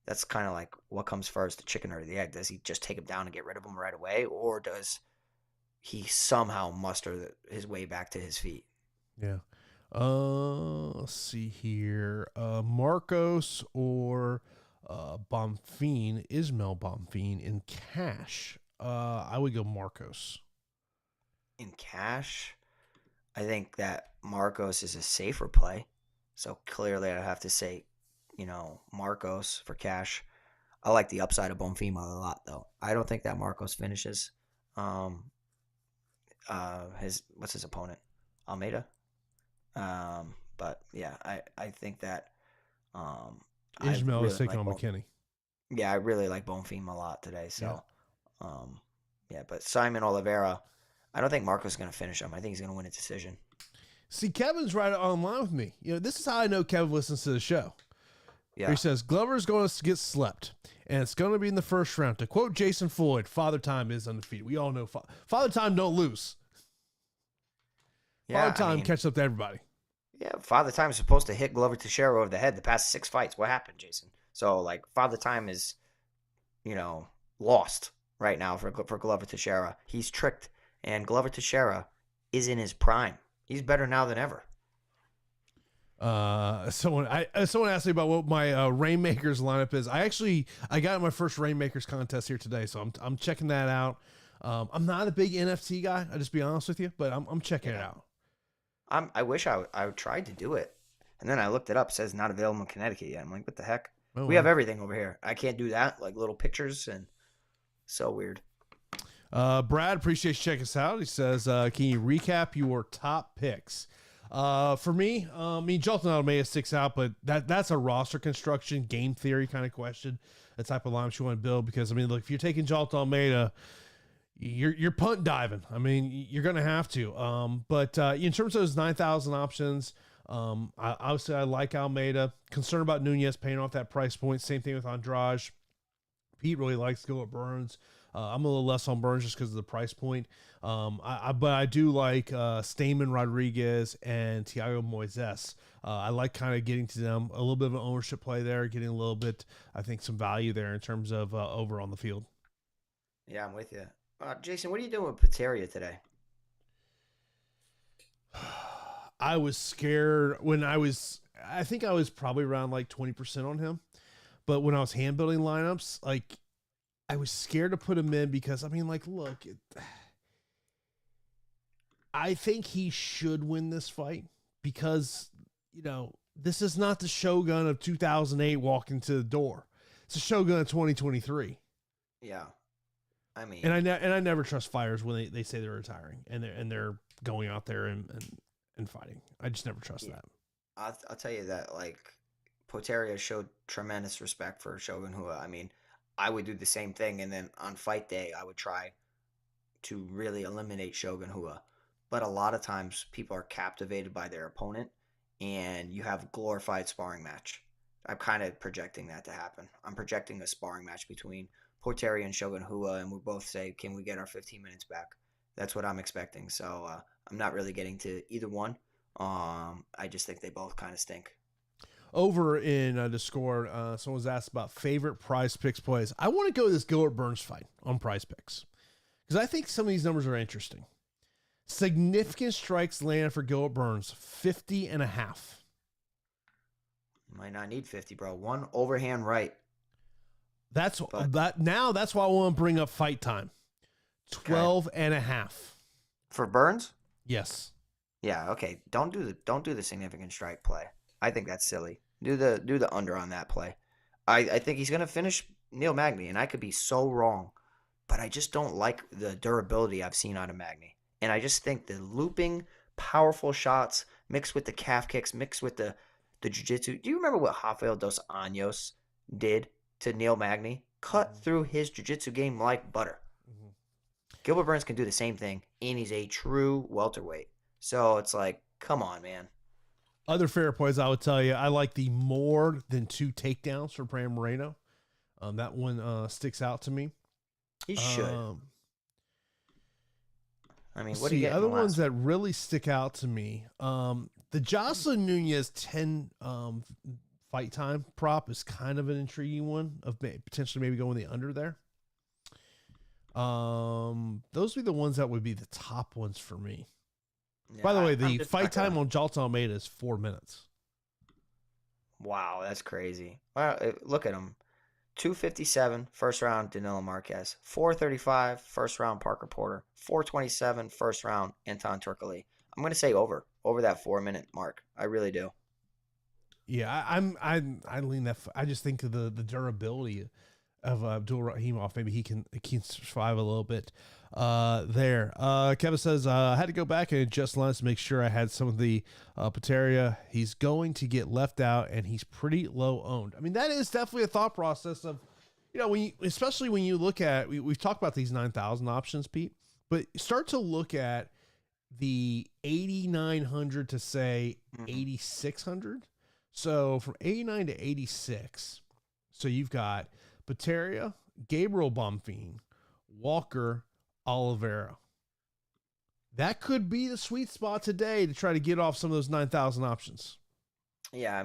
that's kind of what comes first, the chicken or the egg? Does he just take him down and get rid of him right away, or does he somehow muster his way back to his feet? Yeah. Let's see here. Marcos or Bonfim, Ismail Bonfim in cash. I would go Marcos. In cash, I think that Marcos is a safer play. So clearly I have to say, Marcos for cash. I like the upside of Bonfim a lot, though. I don't think that Marcos finishes. What's his opponent? Almeida. But yeah, I think that Ismail is taking on McKinney. Yeah, I really like Bonfim a lot today. So, yeah, but Simon Oliveira, I don't think Marcos is going to finish him. I think he's going to win a decision. See, Kevin's right online with me. This is how I know Kevin listens to the show. Yeah. He says, Glover's going to get slept, and it's going to be in the first round. To quote Jason Floyd, Father Time is undefeated. We all know Father Time don't lose. Father Time catches up to everybody. Yeah, Father Time is supposed to hit Glover Teixeira over the head the past 6 fights. What happened, Jason? So, Father Time is, lost right now for Glover Teixeira. He's tricked, and Glover Teixeira is in his prime. He's better now than ever. Someone asked me about what my Rainmakers lineup is. I got my first Rainmakers contest here today, so I'm checking that out. I'm not a big NFT guy. I'll just be honest with you, but I'm checking it out. I wish I tried to do it. And then I looked it up. It says not available in Connecticut yet. I'm like, what the heck? Oh, We have well. everything over here. I can't do that. Like little pictures and so weird. Brad, appreciate you checking us out. He says, can you recap your top picks? For me, Jolton Almeida sticks out, but that's a roster construction, game theory kind of question. The type of lineup you want to build, because look, if you're taking Jolton Almeida, you're punt diving. You're gonna have to. But in terms of those 9,000 options, obviously I like Almeida. Concerned about Nunez paying off that price point. Same thing with Andrade. Pete really likes Gilbert Burns. I'm a little less on Burns just because of the price point. But I do like Stamen Rodriguez and 𝐃𝐢𝐬𝐧. I like kind of getting to them, a little bit of an ownership play there, getting a little bit, I think, some value there in terms of over on the field. Yeah, I'm with you. Jason, what are you doing with Pateria today? I was scared when I think I was probably around like 20% on him. But when I was hand building lineups, like, I was scared to put him in because, look, I think he should win this fight because, this is not the Shogun of 2008 walking to the door. It's a Shogun of 2023. Yeah. And I never trust fighters when they say they're retiring and they're going out there and fighting. I just never trust that. I'll tell you that, like, Poteria showed tremendous respect for Shogun Rua. I would do the same thing, and then on fight day, I would try to really eliminate Shogun Rua. But a lot of times, people are captivated by their opponent, and you have a glorified sparring match. I'm kind of projecting that to happen. I'm projecting a sparring match between Poteria and Shogun Rua, and we both say, can we get our 15 minutes back? That's what I'm expecting. So I'm not really getting to either one. I just think they both kind of stink. Over in Discord, someone's asked about favorite Prize Picks plays. I want to go this Gilbert Burns fight on Prize Picks because I think some of these numbers are interesting. Significant strikes landed for Gilbert Burns, 50.5. Might not need 50, bro. One overhand right. That's why I want to bring up fight time. 12.5. For Burns? Yes. Yeah, okay. Don't do the significant strike play. I think that's silly. Do the under on that play. I think he's gonna finish Neil Magny, and I could be so wrong, but I just don't like the durability I've seen out of Magny. And I just think the looping, powerful shots mixed with the calf kicks, mixed with the jiu-jitsu. Do you remember what Rafael dos Anjos did to Neil Magny? Cut through his jiu-jitsu game like butter. Mm-hmm. Gilbert Burns can do the same thing, and he's a true welterweight. So it's like, come on, man. Other fair plays, I would tell you, I like the more than 2 takedowns for Brandon Moreno. That one sticks out to me. He should. What do you get? Other ones that really stick out to me, the Jocelyn Nunez 10 fight time prop is kind of an intriguing one of potentially maybe going the under there. Those would be the ones that would be the top ones for me. Yeah, by the way, the fight time on Jolton Almeida is 4 minutes. Wow, that's crazy. Wow, look at him. 257 first round Danilo Marquez, 435 first round Parker Porter, 427 first round Anton Turkalj. I'm gonna say over that 4 minute mark. I really do. Yeah, I lean that. I just think of the durability of Abdul Rahimov. Maybe he can survive a little bit there. Kevin says, I had to go back and adjust lines to make sure I had some of the Pateria. He's going to get left out, and he's pretty low owned. That is definitely a thought process of, especially when you look at, we've talked about these 9,000 options, Pete, but start to look at the 8,900 to say 8,600. So from 89 to 86, so you've got Pateria, Gabriel Bonfim, Walker, Oliveira. That could be the sweet spot today to try to get off some of those 9,000 options. Yeah,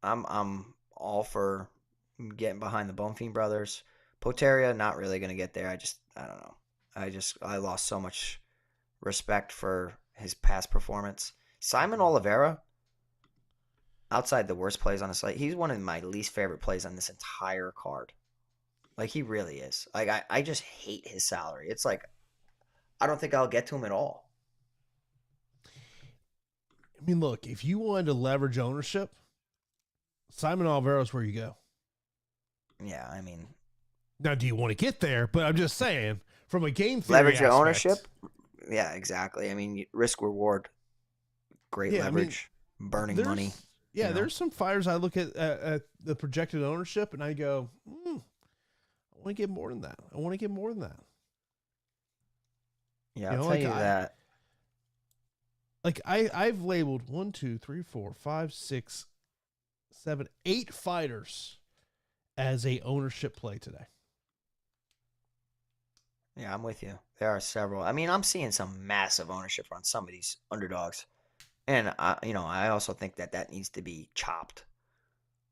I'm all for getting behind the Bonfim brothers. Poteria, not really going to get there. I don't know. I lost so much respect for his past performance. Simon Oliveira, outside the worst plays on the slate, he's one of my least favorite plays on this entire card. Like, he really is. Like, I just hate his salary. It's like, I don't think I'll get to him at all. I mean, look, if you wanted to leverage ownership, Simon Oliveira is where you go. Yeah, I mean, now, do you want to get there? But I'm just saying, from a game theory leverage your aspect, ownership. Yeah, exactly. I mean, risk reward, great leverage, burning money. Yeah, there's some fighters I look at the projected ownership and I go, I want to get more than that. I want to get more than that. Yeah, I'll tell you that. Like I've labeled 1, 2, 3, 4, 5, 6, 7, 8 fighters as a ownership play today. Yeah, I'm with you. There are several. I mean, I'm seeing some massive ownership on some of these underdogs. And, I also think that needs to be chopped.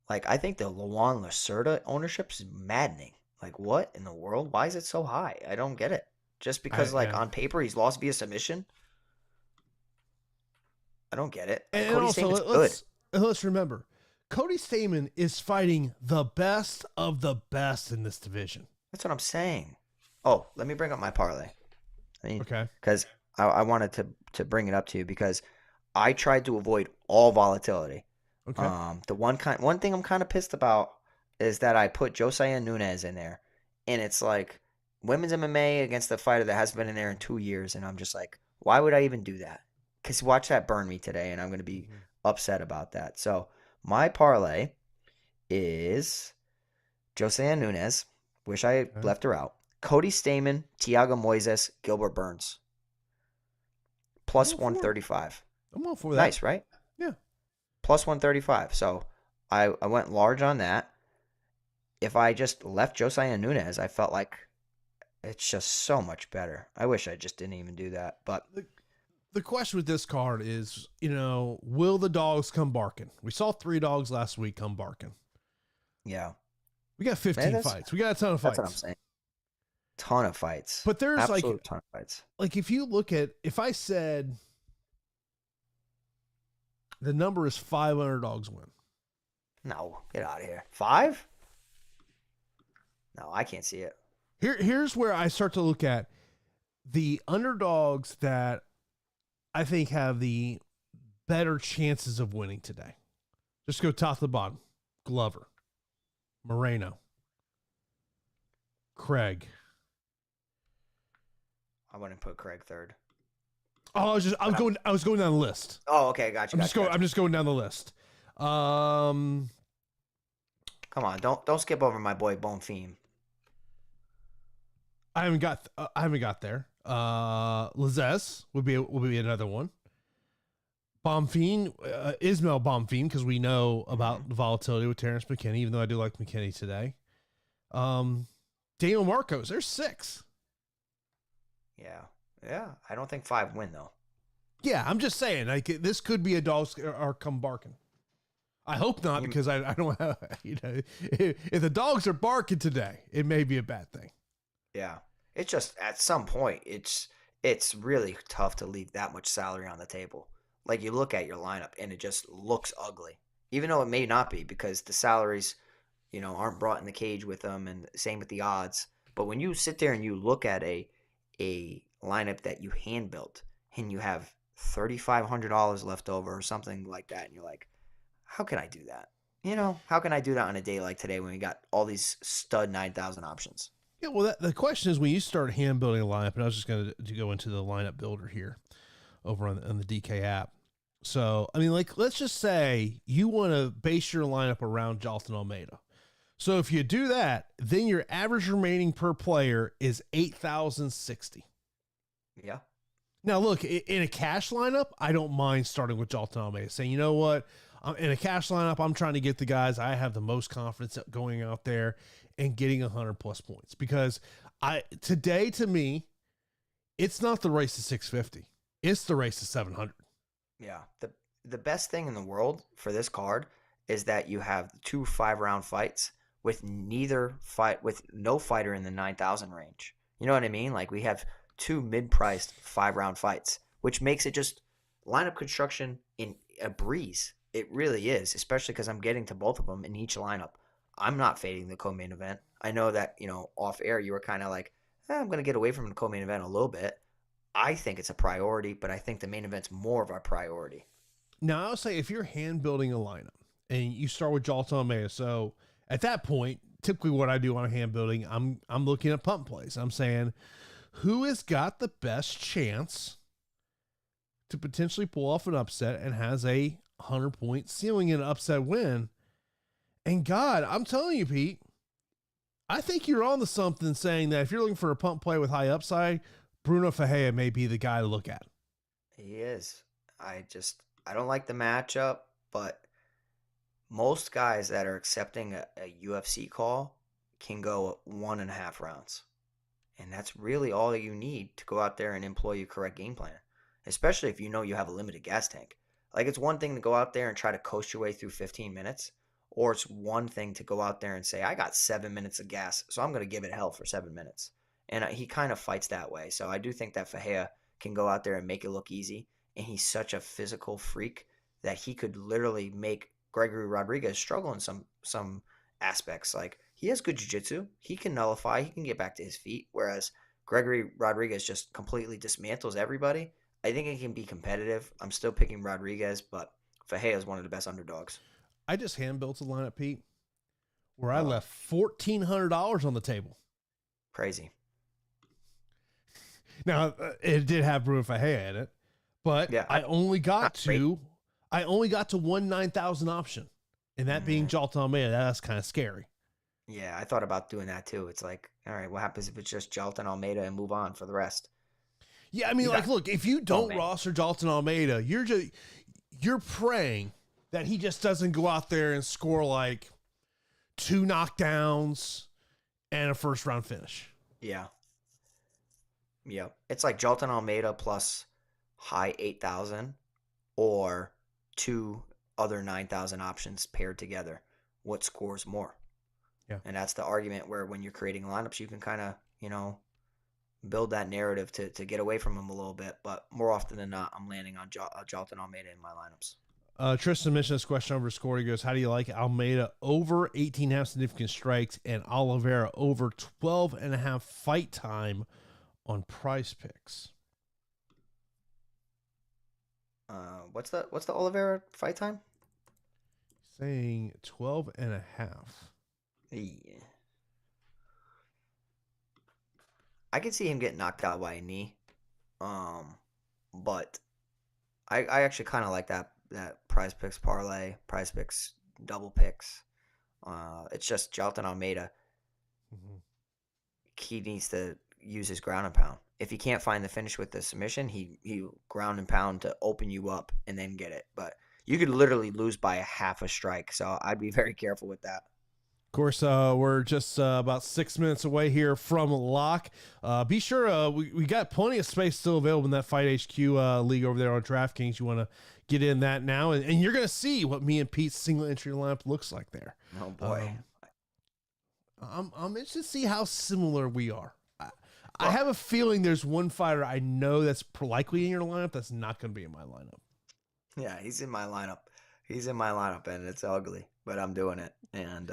Like, I think the Luan Lacerda ownership is maddening. Like, what in the world? Why is it so high? I don't get it. Just because, on paper, he's lost via submission? I don't get it. And Cody also, Staman's good. Let's remember, Cody Stamann is fighting the best of the best in this division. That's what I'm saying. Oh, let me bring up my parlay. Okay. Because I wanted to bring it up to you because I tried to avoid all volatility. Okay. The one thing I'm kind of pissed about is that I put Josiah Nunes in there, and it's like women's MMA against a fighter that hasn't been in there in 2 years, and I'm just like, why would I even do that? Because watch that burn me today, and I'm going to be upset about that. So my parlay is Josiah Nunes. Wish I left her out. Cody Stamann, Thiago Moises, Gilbert Burns. Plus 135. I'm all for that. Nice, right? Yeah. Plus 135. So I went large on that. If I just left Josiah Nunes, I felt like it's just so much better. I wish I just didn't even do that. But the question with this card is, will the dogs come barking? We saw 3 dogs last week come barking. Yeah. We got 15 fights. We got a ton of fights. That's what I'm saying. Ton of fights. But there's absolute ton of fights. Like if you look at, if I said the number is 5 underdogs win. No, get out of here. 5? No, I can't see it. Here's where I start to look at the underdogs that I think have the better chances of winning today. Just go top to bottom. Glover, Moreno, Craig. I wouldn't put Craig third. Oh, I was going down the list. Oh, okay, gotcha. I'm just going down the list. Come on, don't skip over my boy Bonfim. I haven't got there. Lazez would be another one. Bonfim, Ismail Bonfim, because we know about the volatility with Terrence McKinney, even though I do like McKinney today. Daniel Marcos, there's 6. Yeah. I don't think 5 win though. Yeah, I'm just saying, like this could be a dogs or come barking. I hope not, because I don't have, if the dogs are barking today, it may be a bad thing. Yeah. It's just at some point it's really tough to leave that much salary on the table. Like you look at your lineup and it just looks ugly. Even though it may not be, because the salaries, aren't brought in the cage with them, and same with the odds. But when you sit there and you look at a lineup that you hand built and you have $3,500 left over or something like that, and you're like, how can I do that? How can I do that on a day like today when we got all these stud 9,000 options? Yeah, well, the question is when you start hand building a lineup, and I was just going to go into the lineup builder here over on the DK app. So, I mean, like, let's just say you want to base your lineup around Jailton Almeida. So if you do that, then your average remaining per player is 8,060. Yeah. Now, look, in a cash lineup, I don't mind starting with Jailton Almeida, saying, you know what, in a cash lineup, I'm trying to get the guys I have the most confidence going out there and getting 100+ points, because today to me, it's not the race to 650. It's the race to 700. Yeah. The best thing in the world for this card is that you have 2 5-round fights with no fighter in the 9,000 range. You know what I mean? Like we have 2 mid-priced 5-round fights, which makes it just lineup construction in a breeze. It really is, especially because I'm getting to both of them in each lineup. I'm not fading the co-main event. I know that, off air you were kind of like, I'm going to get away from the co-main event a little bit. I think it's a priority, but I think the main event's more of our priority. Now, I'll say if you're hand building a lineup and you start with Jailton Almeida, so at that point, typically what I do on a hand building, I'm looking at pump plays. I'm saying who has got the best chance to potentially pull off an upset and has a 100-point ceiling in an upset win. And God, I'm telling you, Pete, I think you're on to something saying that if you're looking for a pump play with high upside, Bruno Ferreira may be the guy to look at. He is. I don't like the matchup, but most guys that are accepting a UFC call can go 1.5 rounds. And that's really all that you need to go out there and employ your correct game plan, especially if you know you have a limited gas tank. Like, it's one thing to go out there and try to coast your way through 15 minutes, or it's one thing to go out there and say, I got 7 minutes of gas, so I'm going to give it hell for 7 minutes. And he kind of fights that way. So I do think that Ferreira can go out there and make it look easy. And he's such a physical freak that he could literally make Gregory Rodriguez struggle in some aspects. Like, he has good jiu-jitsu. He can nullify. He can get back to his feet. Whereas Gregory Rodriguez just completely dismantles everybody. I think it can be competitive. I'm still picking Rodriguez, but Ferreira is one of the best underdogs. I just hand built a lineup, Pete, where I left $1,400 on the table. Crazy. Now, it did have Bruno Ferreira in it, but yeah, I only got to one 9,000 option, and that being Jailton Almeida. That's kind of scary. Yeah, I thought about doing that too. It's like, all right, what happens if it's just Jailton Almeida and move on for the rest? Yeah, I mean, look, if you don't roster Jailton Almeida, you're praying that he just doesn't go out there and score like 2 knockdowns and a first round finish. Yeah. Yeah. It's like Jailton Almeida plus high 8,000 or 2 other 9,000 options paired together. What scores more? Yeah. And that's the argument where when you're creating lineups, you can kind of, build that narrative to get away from him a little bit. But more often than not, I'm landing on Jailton Almeida in my lineups. Tristan mentioned this question over score. He goes, how do you like Almeida over 18.5 significant strikes and Oliveira over 12.5 fight time on Prize Picks? What's the Oliveira fight time? Saying 12.5. Yeah. I can see him getting knocked out by a knee. But I actually kind of like that Prize Picks parlay, Prize Picks double picks. It's just Jailton Almeida. Mm-hmm. He needs to use his ground and pound. If he can't find the finish with the submission, he ground and pound to open you up and then get it. But you could literally lose by a half a strike, so I'd be very careful with that. Of course, we're just about 6 minutes away here from lock. Be sure we got plenty of space still available in that Fight HQ league over there on DraftKings. You want to get in that now, and you're going to see what me and Pete's single entry lineup looks like there. Oh boy, I'm interested to see how similar we are. I have a feeling there's one fighter I know that's likely in your lineup that's not going to be in my lineup. Yeah, he's in my lineup. And it's ugly, but I'm doing it. And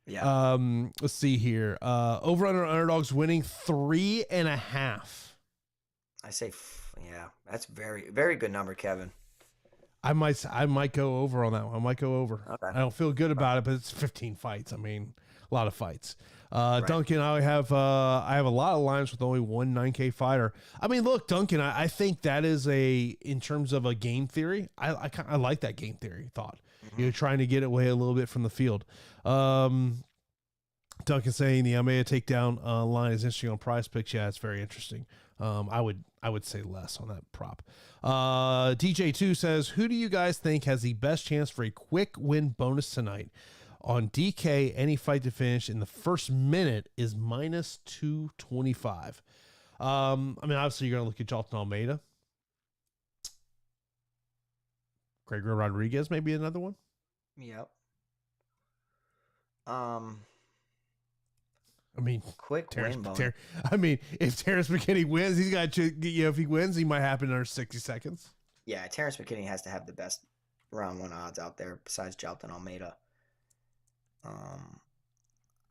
yeah. Let's see here. Over under underdogs winning 3.5. I say, yeah, that's very, very good number, Kevin. I might go over on that one. I might go over. Okay. I don't feel good about it, but it's 15 fights. I mean, a lot of fights. Right. Duncan, I have a lot of lines with only one 9K fighter. I mean, look, Duncan, I think that is in terms of a game theory. I like that game theory thought. Mm-hmm. You're trying to get away a little bit from the field. Duncan saying the Almeida takedown line is interesting on Prize Picks. Yeah, it's very interesting. I would say less on that prop. DJ2 says, who do you guys think has the best chance for a quick win bonus tonight? On DK, any fight to finish in the first minute is minus 225. I mean, obviously you're going to look at Jailton Almeida. Gregory Rodriguez may be another one. Yep. I mean, quick win bonus. I mean, if Terrence McKinney wins, he's got to, if he wins, he might happen in under 60 seconds. Yeah, Terrence McKinney has to have the best round 1 odds out there besides Jailton Almeida.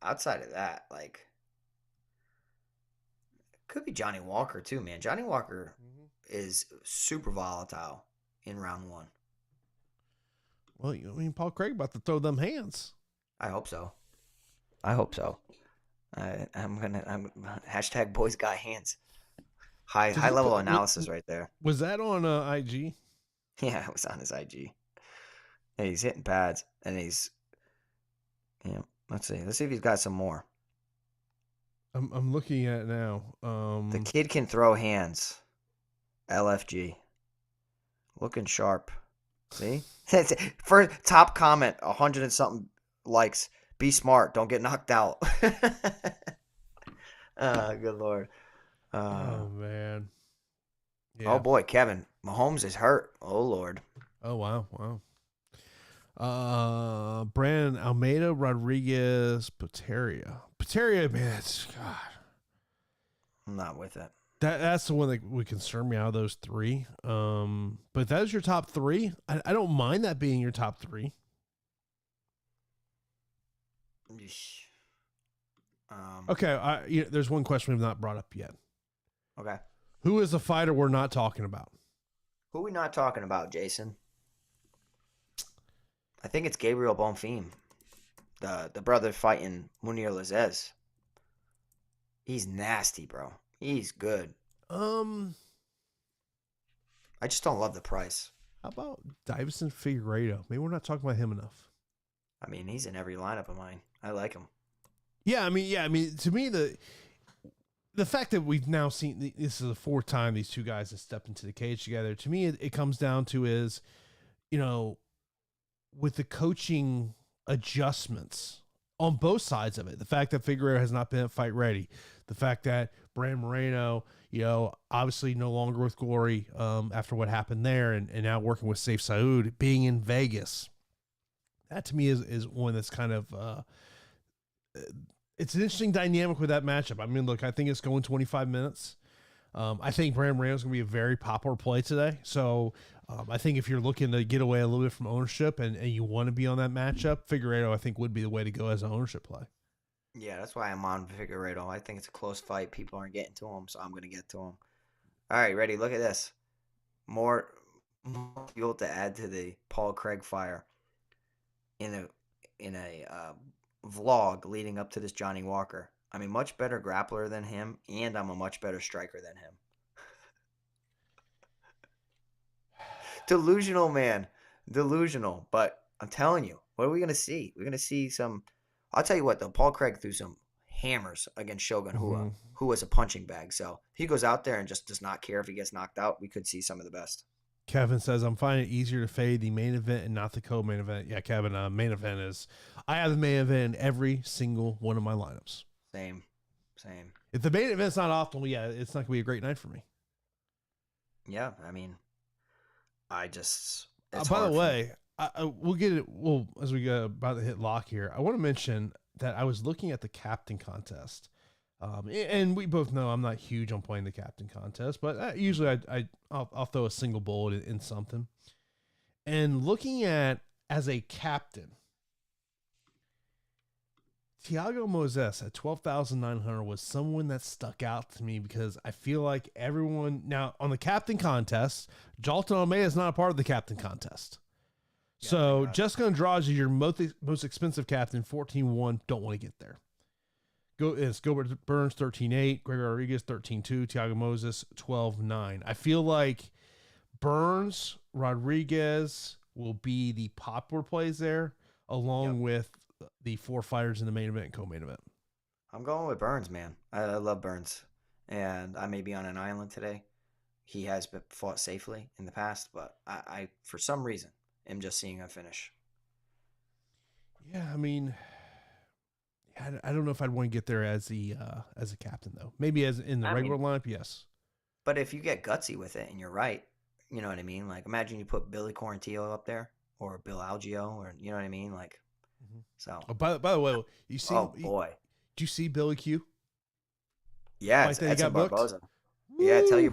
Outside of that, like, could be Johnny Walker too, man. Johnny Walker is super volatile. in round 1. Well, I mean, Paul Craig about to throw them hands. I hope so. I'm hashtag boys got hands. High level analysis right there. Was that on IG? Yeah, it was on his IG. Yeah, he's hitting pads, and he's, let's see if he's got some more. I'm looking at it now. The kid can throw hands. LFG. Looking sharp. See? For top comment, 100 and something likes. Be smart. Don't get knocked out. Good Lord. Oh, man. Yeah. Oh, boy, Kevin. Mahomes is hurt. Oh, Lord. Oh, wow. Brandon Almeida, Rodriguez, Pateria, man, God. I'm not with it. That's the one that would concern me out of those 3. But that is your top 3. I don't mind that being your top 3. Okay, there's one question we've not brought up yet. Okay. Who is the fighter we're not talking about? Who are we not talking about, Jason? I think it's 𝐃𝐢𝐬𝐬𝐵, the brother fighting Munir Lazzez. He's nasty, bro. He's good. I just don't love the price. How about Deiveson Figueiredo? Maybe we're not talking about him enough. I mean, he's in every lineup of mine. I like him. Yeah, I mean, to me, the fact that we've now seen this is the 4th time these 2 guys have stepped into the cage together. To me, it comes down to is, with the coaching adjustments on both sides of it, the fact that Figueiredo has not been fight ready, the fact that Brand Moreno, obviously no longer with Glory after what happened there, and now working with Sayif Saud, being in Vegas, that to me is one that's kind of it's an interesting dynamic with that matchup. I mean, look, I think it's going 25 minutes. I think Brand Moreno is going to be a very popular play today. So I think if you're looking to get away a little bit from ownership and you want to be on that matchup, Figueiredo, I think, would be the way to go as an ownership play. Yeah, that's why I'm on Figueiredo. I think it's a close fight. People aren't getting to him, so I'm going to get to him. All right, ready? Look at this. More fuel to add to the Paul Craig fire in a vlog leading up to this Johnny Walker. I'm a much better grappler than him, and I'm a much better striker than him. Delusional, man. Delusional. But I'm telling you, what are we going to see? We're going to see some... I'll tell you what, though. Paul Craig threw some hammers against Shogun Rua, who was a punching bag. So he goes out there and just does not care if he gets knocked out. We could see some of the best. Kevin says, I'm finding it easier to fade the main event and not the co-main event. Yeah, Kevin, main event is... I have the main event in every single one of my lineups. Same. If the main event's not optimal, yeah, it's not going to be a great night for me. Yeah, I mean, I just... by the way, we'll get it. Well, as we go about to hit lock here, I want to mention that I was looking at the captain contest. And we both know I'm not huge on playing the captain contest, but usually I'll throw a single bullet in something. And looking at as a captain, Thiago Moises at 12,900 was someone that stuck out to me because I feel like everyone now on the captain contest, Jalton Almeida is not a part of the captain contest. Yeah, so Jessica Andrade is your most expensive captain, 14-1. Don't want to get there. It's Gilbert Burns 13-8, Greg Rodriguez 13-2, Thiago Moses 12-9. I feel like Burns, Rodriguez will be the popular plays there, along with the 4 fighters in the main event and co-main event. I'm going with Burns, man. I love Burns, and I may be on an island today. He has been fought safely in the past, but I for some reason am just seeing a finish. Yeah, I mean, I don't know if I'd want to get there as a captain though. Maybe as in the regular lineup, yes. But if you get gutsy with it and you're right, you know what I mean. Like imagine you put Billy Quarantillo up there or Bill Algeo, or you know what I mean. Like, so. Oh, by the way, you see? Oh boy, did you see Billy Q? Yeah, it's Edson Barboza. Woo! Yeah, tell your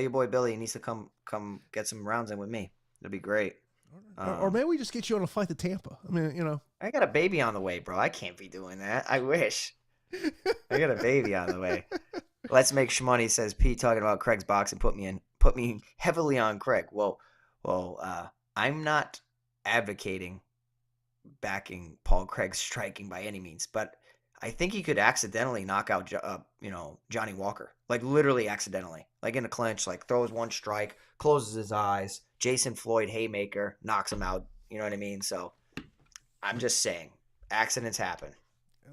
boy Billy he needs to come get some rounds in with me. It'll be great. Or maybe we just get you on a flight to Tampa. I mean, I got a baby on the way, bro. I can't be doing that. I wish. I got a baby on the way. Let's make shmoney, says Pete, talking about Craig's boxing. Put me heavily on Craig. Well, Well, I'm not advocating backing Paul Craig's striking by any means, but I think he could accidentally knock out, Johnny Walker, like literally accidentally, like in a clinch, like throws one strike, closes his eyes. Jason Floyd haymaker knocks him out. You know what I mean? So I'm just saying, accidents happen.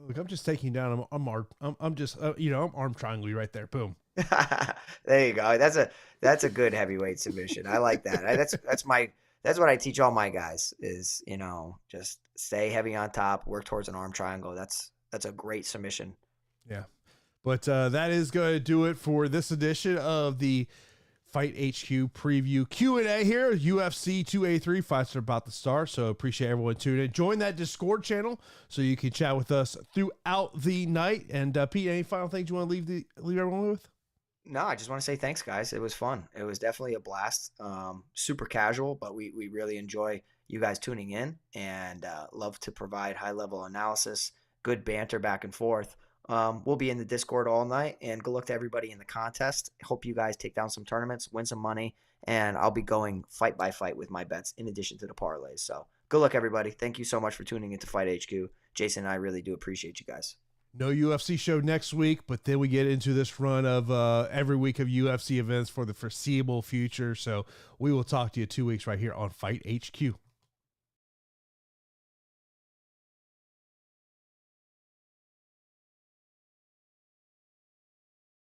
Look, I'm just taking down. I'm just, I'm arm triangle you right there. Boom. There you go. That's a good heavyweight submission. I like that. That's what I teach all my guys is, just stay heavy on top, work towards an arm triangle. That's a great submission. Yeah. But that is going to do it for this edition of the Fight HQ preview Q&A here. UFC 283 fights are about to start, so appreciate everyone tuning in. Join that Discord channel so you can chat with us throughout the night. And Pete, any final things you want to leave everyone with? No, I just want to say thanks, guys. It was fun. It was definitely a blast. Super casual, but we really enjoy you guys tuning in, and love to provide high-level analysis, good banter back and forth. We'll be in the Discord all night, and good luck to everybody in the contest. Hope you guys take down some tournaments, win some money, and I'll be going fight by fight with my bets in addition to the parlays. So good luck, everybody. Thank you so much for tuning into Fight HQ. Jason and I really do appreciate you guys. No UFC show next week, but then we get into this run of every week of UFC events for the foreseeable future. So we will talk to you 2 weeks right here on Fight HQ.